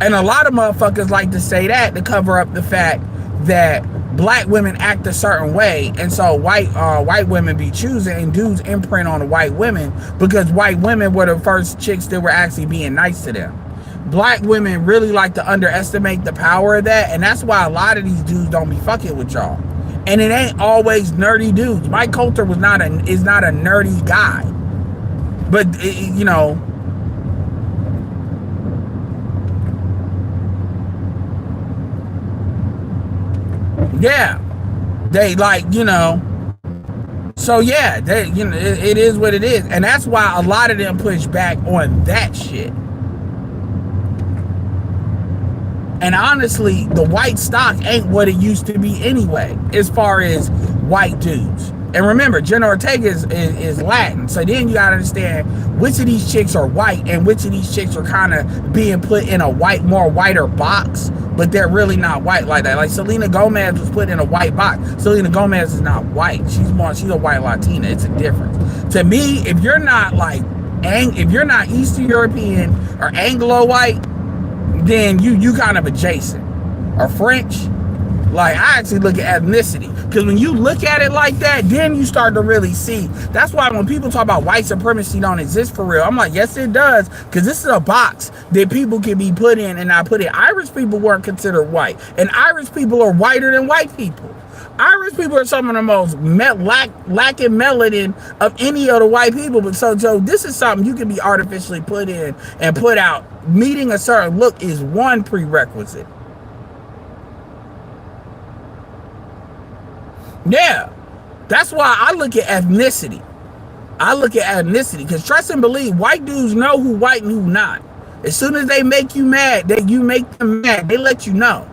and a lot of motherfuckers like to say that to cover up the fact that black women act a certain way, and so white women be choosing, and dudes imprint on the white women because white women were the first chicks that were actually being nice to them. Black women really like to underestimate the power of that, and that's why a lot of these dudes don't be fucking with y'all. And it ain't always nerdy dudes. Mike Coulter is not a nerdy guy, but you know. Yeah, they like, you know, so yeah, they, you know, it is what it is, and that's why a lot of them push back on that shit. And honestly, the white stock ain't what it used to be anyway, as far as white dudes. And remember, Jenna Ortega is Latin, so then you gotta understand which of these chicks are white and which of these chicks are kind of being put in a more whiter box, but they're really not white like that. Like Selena Gomez was put in a white box. Selena Gomez is not white. She's a white Latina. It's a difference. To me, if you're not Eastern European or Anglo white, then you kind of adjacent. Or French. Like, I actually look at ethnicity, because when you look at it like that, then you start to really see. That's why when people talk about white supremacy don't exist for real, I'm like, yes it does, because this is a box that people can be put in and not put in. Irish people weren't considered white, and Irish people are whiter than white people. Irish people are some of the most lacking melanin of any of the white people. But so this is something you can be artificially put in and put out. Meeting a certain look is one prerequisite. Yeah, that's why I look at ethnicity. Because trust and believe, white dudes know who white and who not. As soon as they make you mad, you make them mad, they let you know.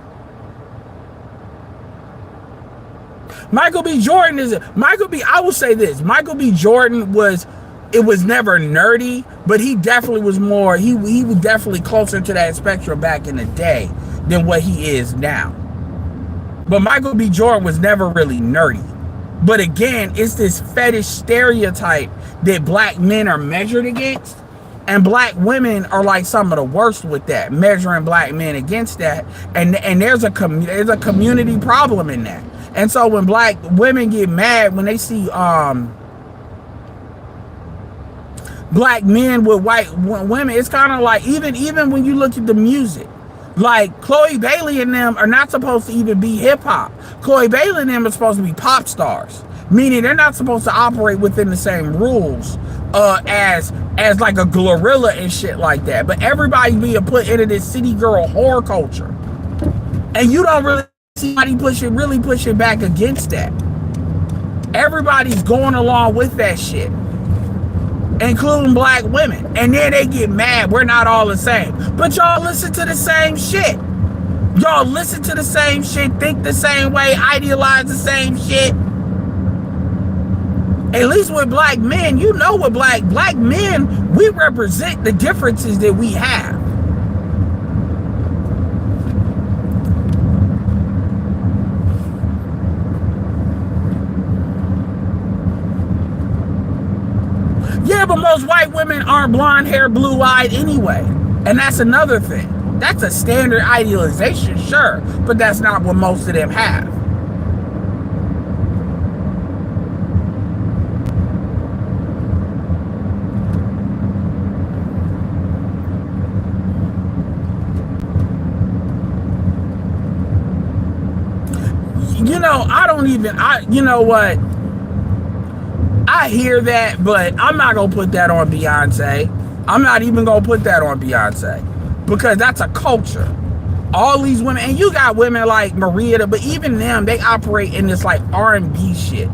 Michael B. Jordan I will say this, Michael B. Jordan was never nerdy, but he definitely was more, he was definitely closer to that spectrum back in the day than what he is now. But Michael B. Jordan was never really nerdy. But again, it's this fetish stereotype that black men are measured against. And black women are like some of the worst with that, measuring black men against that. And there's a community problem in that. And so when black women get mad when they see black men with white women, it's kind of like, even when you look at the music, like Chloe Bailey and them are not supposed to even be hip hop. Chloe Bailey and them are supposed to be pop stars, meaning they're not supposed to operate within the same rules as like a Glorilla and shit like that. But everybody's being put into this city girl horror culture, and you don't really see anybody pushing back against that. Everybody's going along with that shit, including black women. And then they get mad, we're not all the same. But y'all listen to the same shit. Y'all listen to the same shit, think the same way, idealize the same shit. At least with black men, you know what black men, we represent the differences that we have. Yeah, but most white women aren't blonde hair, blue-eyed anyway. And that's another thing. That's a standard idealization, sure, but that's not what most of them have. You know, you know what? I hear that, but I'm not going to put that on Beyonce. I'm not even going to put that on Beyonce because that's a culture. All these women, and you got women like Maria, but even them, they operate in this like R&B shit.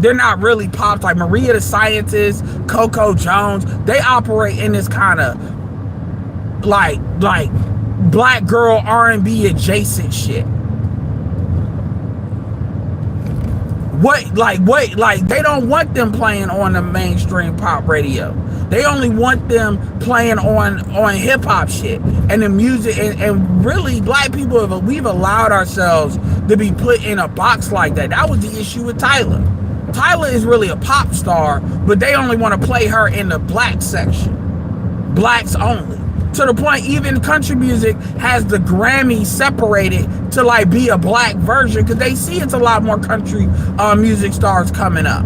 They're not really pop, like Maria the Scientist, Coco Jones. They operate in this kind of like black girl R&B adjacent shit. What they don't want them playing on the mainstream pop radio. They only want them playing on hip hop shit and the music and really black people, we've allowed ourselves to be put in a box like that. That was the issue with Tyler. Tyler is really a pop star, but they only want to play her in the black section. Blacks only. To the point even country music has the Grammy separated to like be a black version because they see it's a lot more country music stars coming up.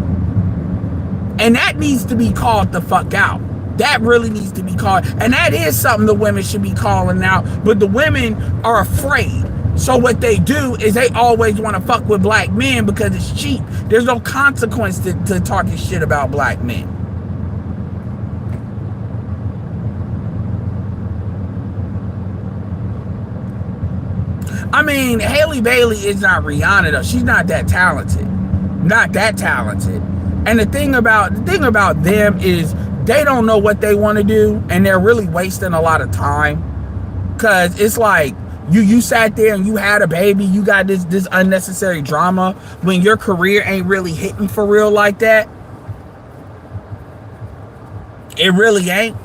And that needs to be called the fuck out. That really needs to be called. And that is something the women should be calling out. But the women are afraid. So what they do is they always want to fuck with black men because it's cheap. There's no consequence to talking shit about black men. I mean, Halle Bailey is not Rihanna though. She's not that talented. Not that talented. And the thing about them is they don't know what they want to do, and they're really wasting a lot of time. Cause it's like you sat there and you had a baby, you got this unnecessary drama when your career ain't really hitting for real like that. It really ain't.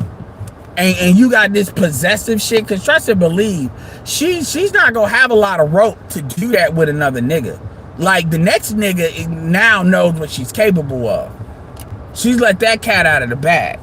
And you got this possessive shit, cause trust and believe, she's not gonna have a lot of rope to do that with another nigga. Like the next nigga now knows what she's capable of. She's let that cat out of the bag.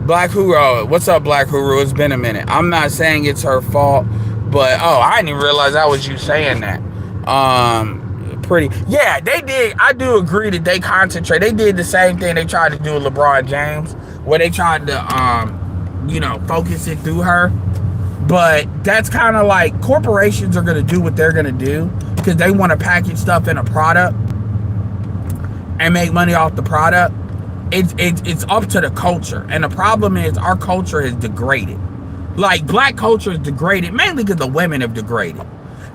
Black Huro, what's up, Black Huro? It's been a minute. I'm not saying it's her fault, but I didn't even realize that was you saying that. Yeah, they did. I do agree that they concentrate. They did the same thing they tried to do with LeBron James, where they tried to, focus it through her. But that's kind of like corporations are gonna do what they're gonna do because they want to package stuff in a product and make money off the product. It's up to the culture, and the problem is our culture is degraded. Like black culture is degraded mainly because the women have degraded,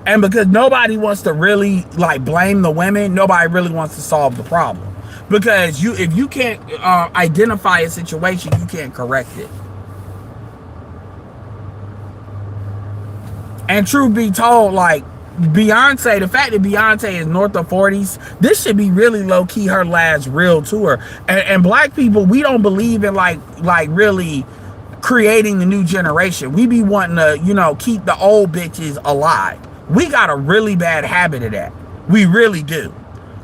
and because nobody wants to really like blame the women. Nobody really wants to solve the problem because if you can't identify a situation, you can't correct it. And truth be told, like Beyonce, the fact that Beyonce is north of 40s, this should be really low-key her last real tour. And black people, we don't believe in like really creating the new generation. We be wanting to, keep the old bitches alive. We got a really bad habit of that. We really do.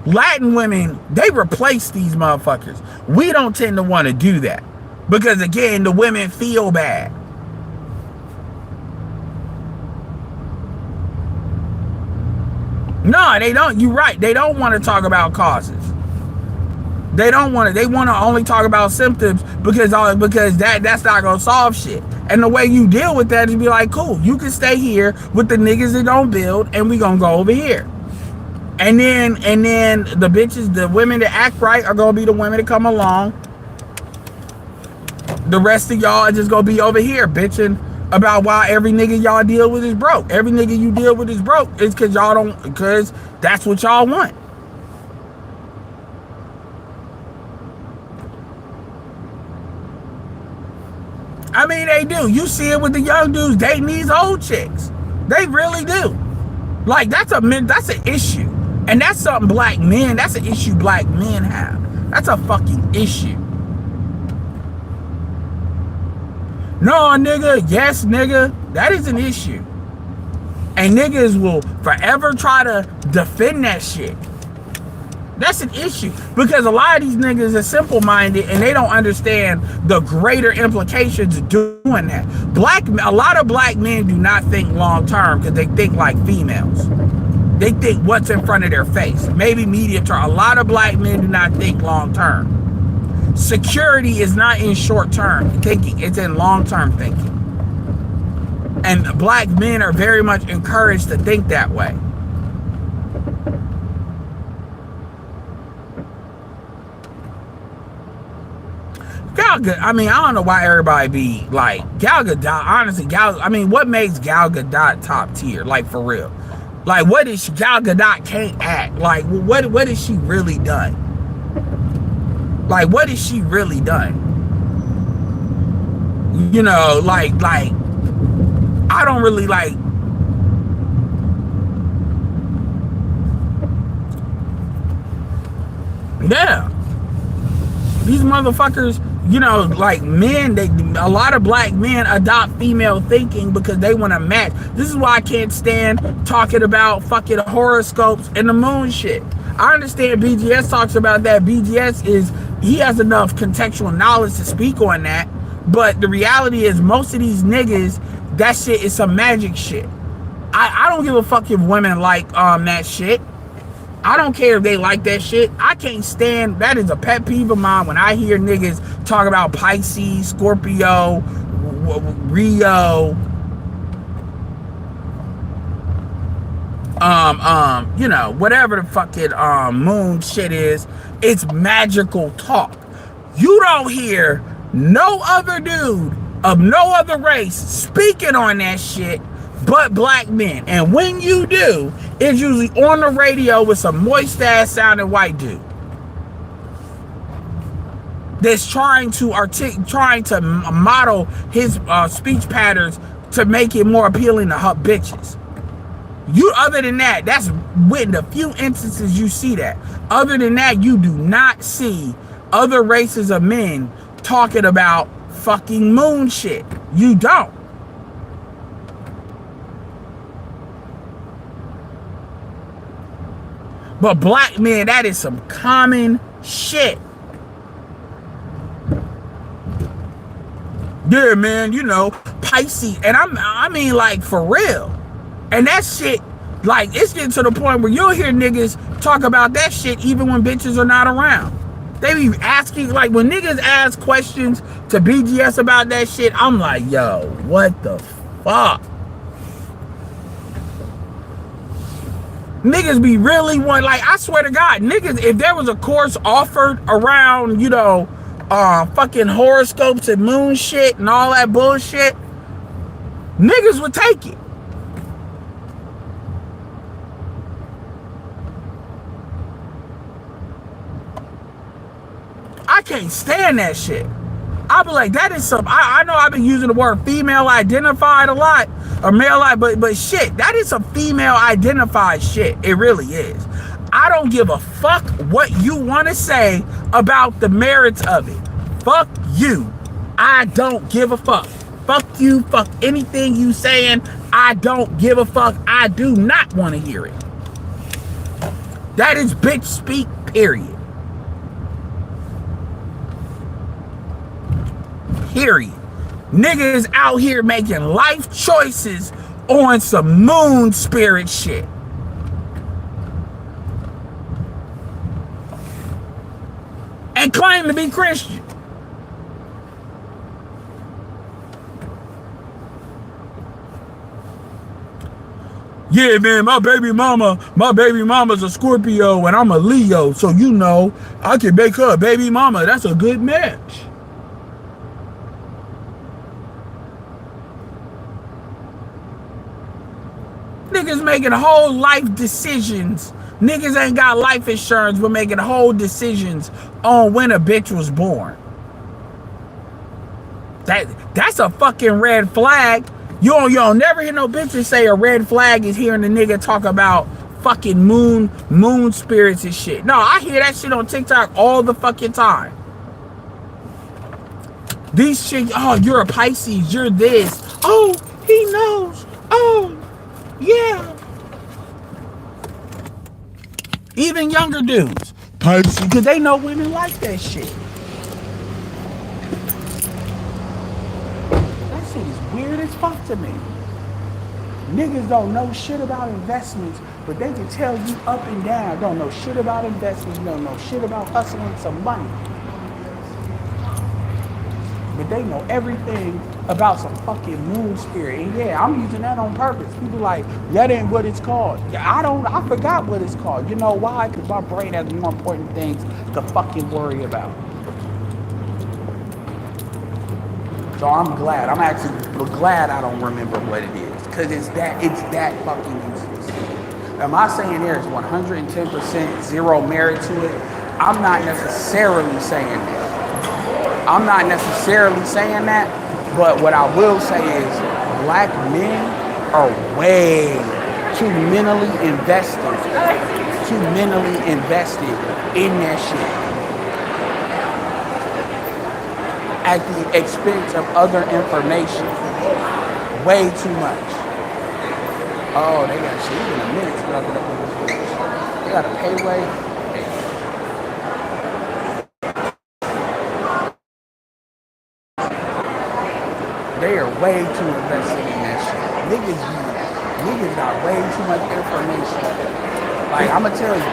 Latin women, they replace these motherfuckers. We don't tend to want to do that because, again, the women feel bad. No, they don't. You're right. They don't want to talk about causes. They don't want to. They want to only talk about symptoms because that's not gonna solve shit. And the way you deal with that is be like, cool, you can stay here with the niggas that don't build, and we gonna go over here. And then the bitches, the women that act right are gonna be the women that come along. The rest of y'all are just gonna be over here bitching about why every nigga y'all deal with is broke. Every nigga you deal with is broke. It's because that's what y'all want. I mean, they do. You see it with the young dudes dating these old chicks. They really do. Like, that's an issue. And that's something that's an issue black men have. That's a fucking issue. No, nigga, yes, nigga, that is an issue. And niggas will forever try to defend that shit. That's an issue. Because a lot of these niggas are simple-minded and they don't understand the greater implications of doing that. A lot of black men do not think long-term because they think like females. They think what's in front of their face. Maybe medium term. A lot of black men do not think long-term. Security is not in short-term thinking. It's in long-term thinking. And black men are very much encouraged to think that way. Gal Gadot, I mean, I don't know why everybody be like, Gal Gadot, honestly, what makes Gal Gadot top tier? Like, for real. Like, what is Gal Gadot can't act? Like, what has she really done? Like, what has she really done? You know, like, I don't really like. Yeah. These motherfuckers, you know, like men, a lot of black men adopt female thinking because they want to match. This is why I can't stand talking about fucking horoscopes and the moon shit. I understand BGS talks about that. He has enough contextual knowledge to speak on that. But the reality is most of these niggas, that shit is some magic shit. I don't give a fuck if women like that shit. I don't care if they like that shit. I can't stand, that is a pet peeve of mine when I hear niggas talk about Pisces, Scorpio, Rio, you know, whatever the fucking moon shit is. It's magical talk. You don't hear no other dude of no other race speaking on that shit but black men. And when you do, it's usually on the radio with some moist ass sounding white dude that's trying to model his speech patterns to make it more appealing to her bitches. Other than that, that's with the few instances you see that. Other than that, you do not see other races of men talking about fucking moon shit. You don't. But black men, that is some common shit. Yeah, man, you know, Pisces. And I mean, like, for real. And that shit, like, it's getting to the point where you'll hear niggas talk about that shit even when bitches are not around. They be asking, like, when niggas ask questions to BGS about that shit, I'm like, yo, what the fuck? Niggas be really one, like, I swear to God, niggas, if there was a course offered around, you know, fucking horoscopes and moon shit and all that bullshit, niggas would take it. I can't stand that shit. I be like, that is some, I know I've been using the word female identified a lot, or male, but shit, that is some female identified shit. It really is. I don't give a fuck what you want to say about the merits of it. Fuck you. I don't give a fuck. Fuck you. Fuck anything you saying. I don't give a fuck. I do not want to hear it. That is bitch speak, period. Period. Niggas out here making life choices on some moon spirit shit. And claim to be Christian. Yeah, man, my baby mama's a Scorpio and I'm a Leo, so you know I can make her a baby mama. That's a good match. Niggas making whole life decisions. Niggas ain't got life insurance, but making whole decisions on when a bitch was born. That's a fucking red flag. You don't never hear no bitches say a red flag is hearing the nigga talk about fucking moon spirits and shit. No, I hear that shit on TikTok all the fucking time. These chicks, oh, you're a Pisces, you're this. Oh, he knows. Oh, yeah. Even younger dudes. Pisces, because they know women like that shit. That shit is weird as fuck to me. Niggas don't know shit about investments, but they can tell you up and down. Don't know shit about investments, don't know shit about hustling some money. But they know everything about some fucking moon spirit. And yeah, I'm using that on purpose. People like, that ain't what it's called. Yeah, I forgot what it's called. You know why? Because my brain has more important things to fucking worry about. So I'm glad. I'm actually glad I don't remember what it is. Because it's that fucking useless. Am I saying there's 110% zero merit to it? I'm not necessarily saying that. I'm not necessarily saying that, but what I will say is black men are way too mentally invested in that shit at the expense of other information. Way too much. Oh, they got shit. Even a minute to look it up with this bitch. They got a payway. They are way too invested in that shit. Niggas got way too much information. Like, I'm gonna tell you,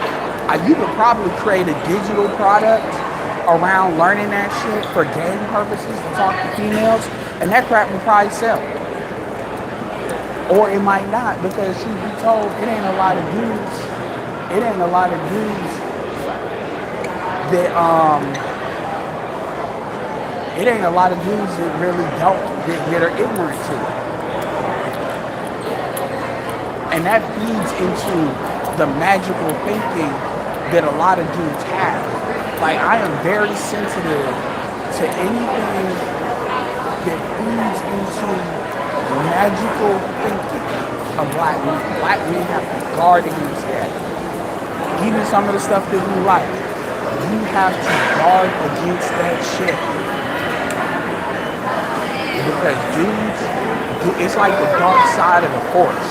you could probably create a digital product around learning that shit for game purposes to talk to females, and that crap will probably sell. Or it might not, because she'd be told it ain't a lot of dudes. It ain't a lot of dudes that it ain't a lot of dudes that really don't that are ignorant to it. And that feeds into the magical thinking that a lot of dudes have. Like, I am very sensitive to anything that feeds into magical thinking of black men. Black men have to guard against that. Even some of the stuff that we like, you have to guard against that shit. Because dudes, it's like the dark side of the force.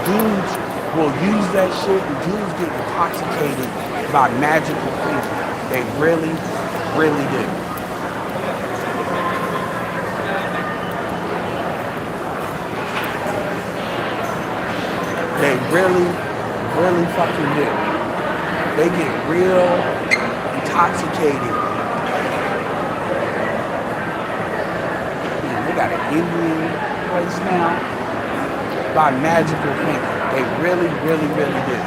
Dudes will use that shit, and dudes get intoxicated by magical thinking. They really, really do. They really, really fucking do. They get real intoxicated. Man, they got an Indian place now by magical thinking. They really, really, really do.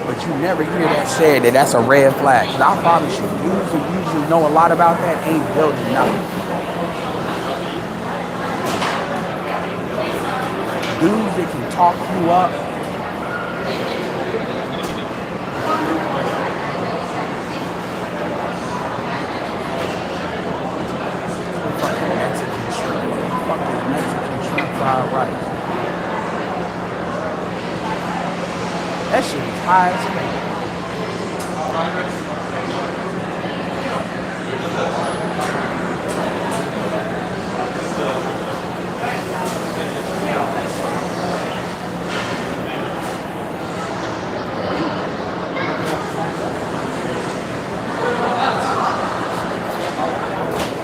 But you never hear that said that that's a red flag. Cause I promise you, dudes who usually know a lot about that ain't building nothing. Dudes that can talk you up. Fucking Mexican shrimp. Fucking Mexican shrimp fried rice. That shit is high as hell.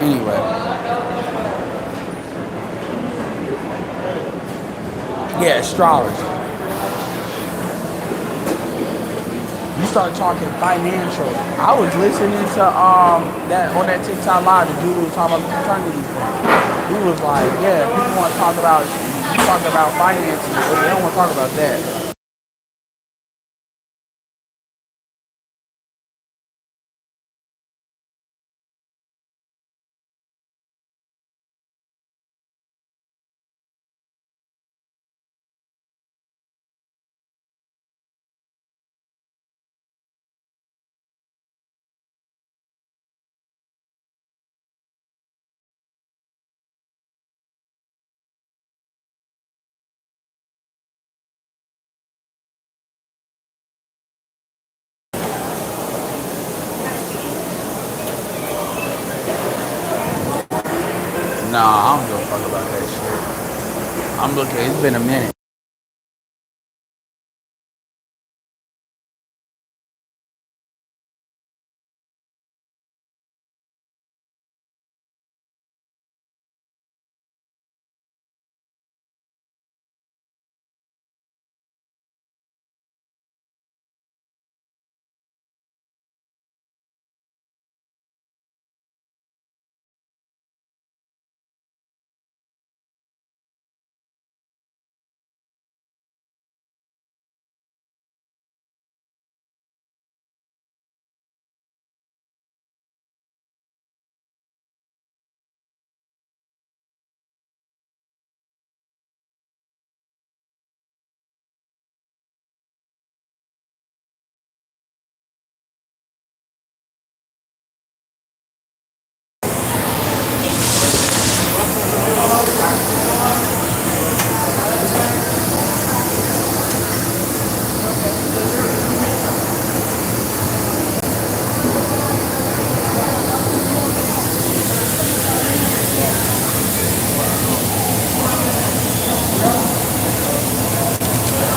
Anyway, Yeah, astrology. You start talking financial. I was listening to that on that TikTok live, the dude who was talking about the fraternity thing. He was like, yeah, people want to talk about finances, but they don't want to talk about that. Nah, I don't give a fuck about that shit. I'm looking. It's been a minute.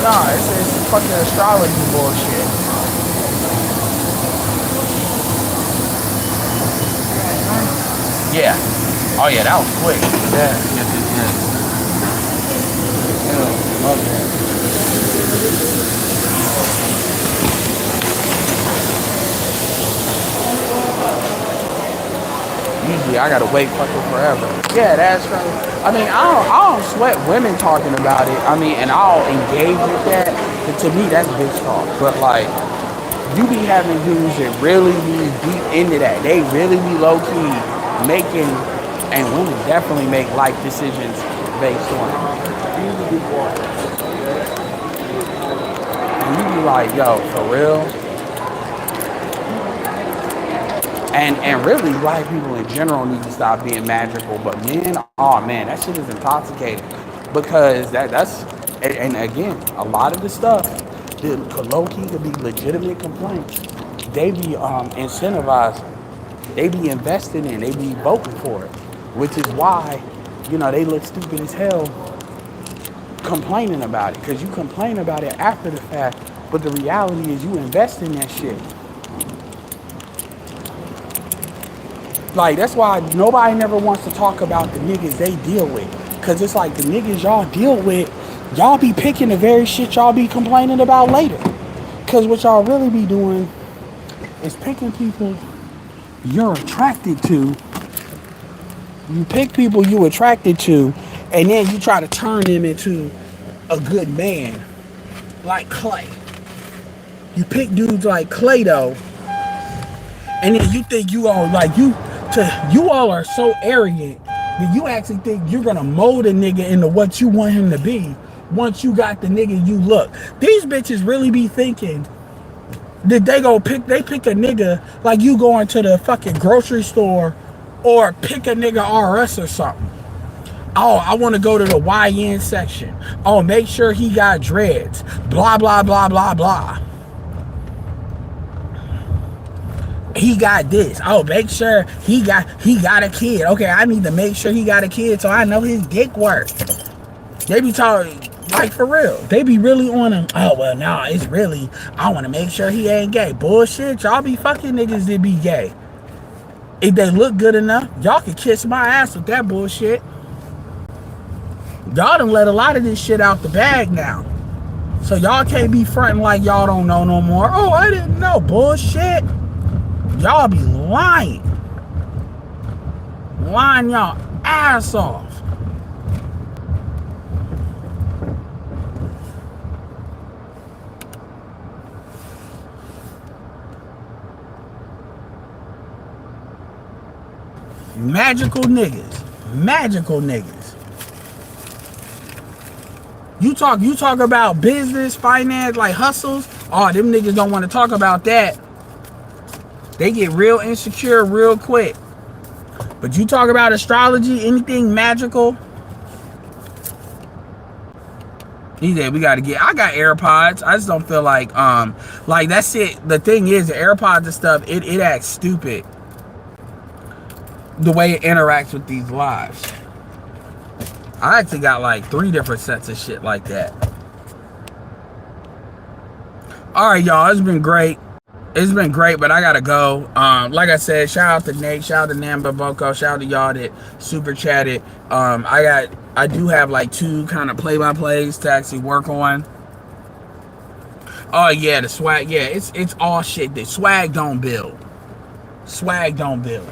Nah, it's fucking astrology bullshit. Yeah. Oh yeah, that was quick. Yeah. Yes, yes, yes. Yeah, okay. Usually I gotta wait fucking forever. Yeah, that's right. I mean, I don't sweat women talking about it. I mean, and I'll engage with that. But to me, that's bitch talk. But like, you be having dudes that really be deep into that. They really be low key making, and women definitely make life decisions based on it. And you be like, yo, for real? And really, black people in general need to stop being magical. But men, oh man, that shit is intoxicating because that's and again, a lot of the stuff, the low key could be legitimate complaints. They be incentivized, they be invested in, they be voting for it, which is why, they look stupid as hell complaining about it because you complain about it after the fact, but the reality is you invest in that shit. Like, that's why nobody never wants to talk about the niggas they deal with. Because it's like the niggas y'all deal with, y'all be picking the very shit y'all be complaining about later. Because what y'all really be doing is picking people you're attracted to. You pick people you attracted to, and then you try to turn them into a good man. Like Clay. You pick dudes like Clay, though, and then you think you all are so arrogant that you actually think you're gonna mold a nigga into what you want him to be once you got the nigga you look. These bitches really be thinking that they pick a nigga like you going to the fucking grocery store or pick a nigga RS or something. Oh, I want to go to the YN section. Oh, make sure he got dreads. Blah, blah, blah, blah, blah. He got this. Oh, make sure he got a kid. Okay, I need to make sure he got a kid so I know his dick work. They be talking like for real. They be really on him. Oh well, nah, it's really. I want to make sure he ain't gay. Bullshit. Y'all be fucking niggas that be gay. If they look good enough, y'all can kiss my ass with that bullshit. Y'all done let a lot of this shit out the bag now. So y'all can't be fronting like y'all don't know no more. Oh, I didn't know. Bullshit. Y'all be lying. Lying y'all ass off. Magical niggas. Magical niggas. You talk about business, finance, like hustles. Oh, them niggas don't want to talk about that. They get real insecure real quick. But you talk about astrology, anything magical. He said we gotta get. I got AirPods. I just don't feel like that's it. The thing is, the AirPods and stuff, it acts stupid. The way it interacts with these lives. I actually got like 3 different sets of shit like that. All right, y'all. It's been great. It's been great, but I gotta go. Like I said, shout out to Nate, shout out to Namba Boko, shout out to y'all that super chatted. I do have like 2 kind of play-by-plays to actually work on. Oh yeah, the swag. Yeah, it's all shit that swag don't build. Swag don't build.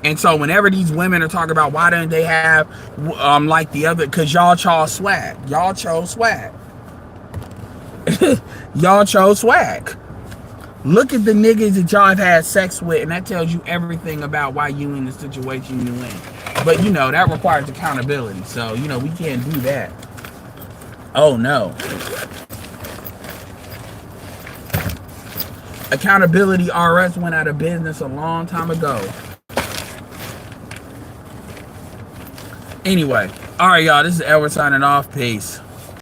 And so whenever these women are talking about why don't they have like the other, because y'all chose swag. Y'all chose swag. Y'all chose swag. Look at the niggas that y'all have had sex with, and that tells you everything about why you in the situation you in. But you know, that requires accountability. So, you know, we can't do that. Oh no. Accountability RS went out of business a long time ago. Anyway, all right, y'all. This is Edward signing off. Peace.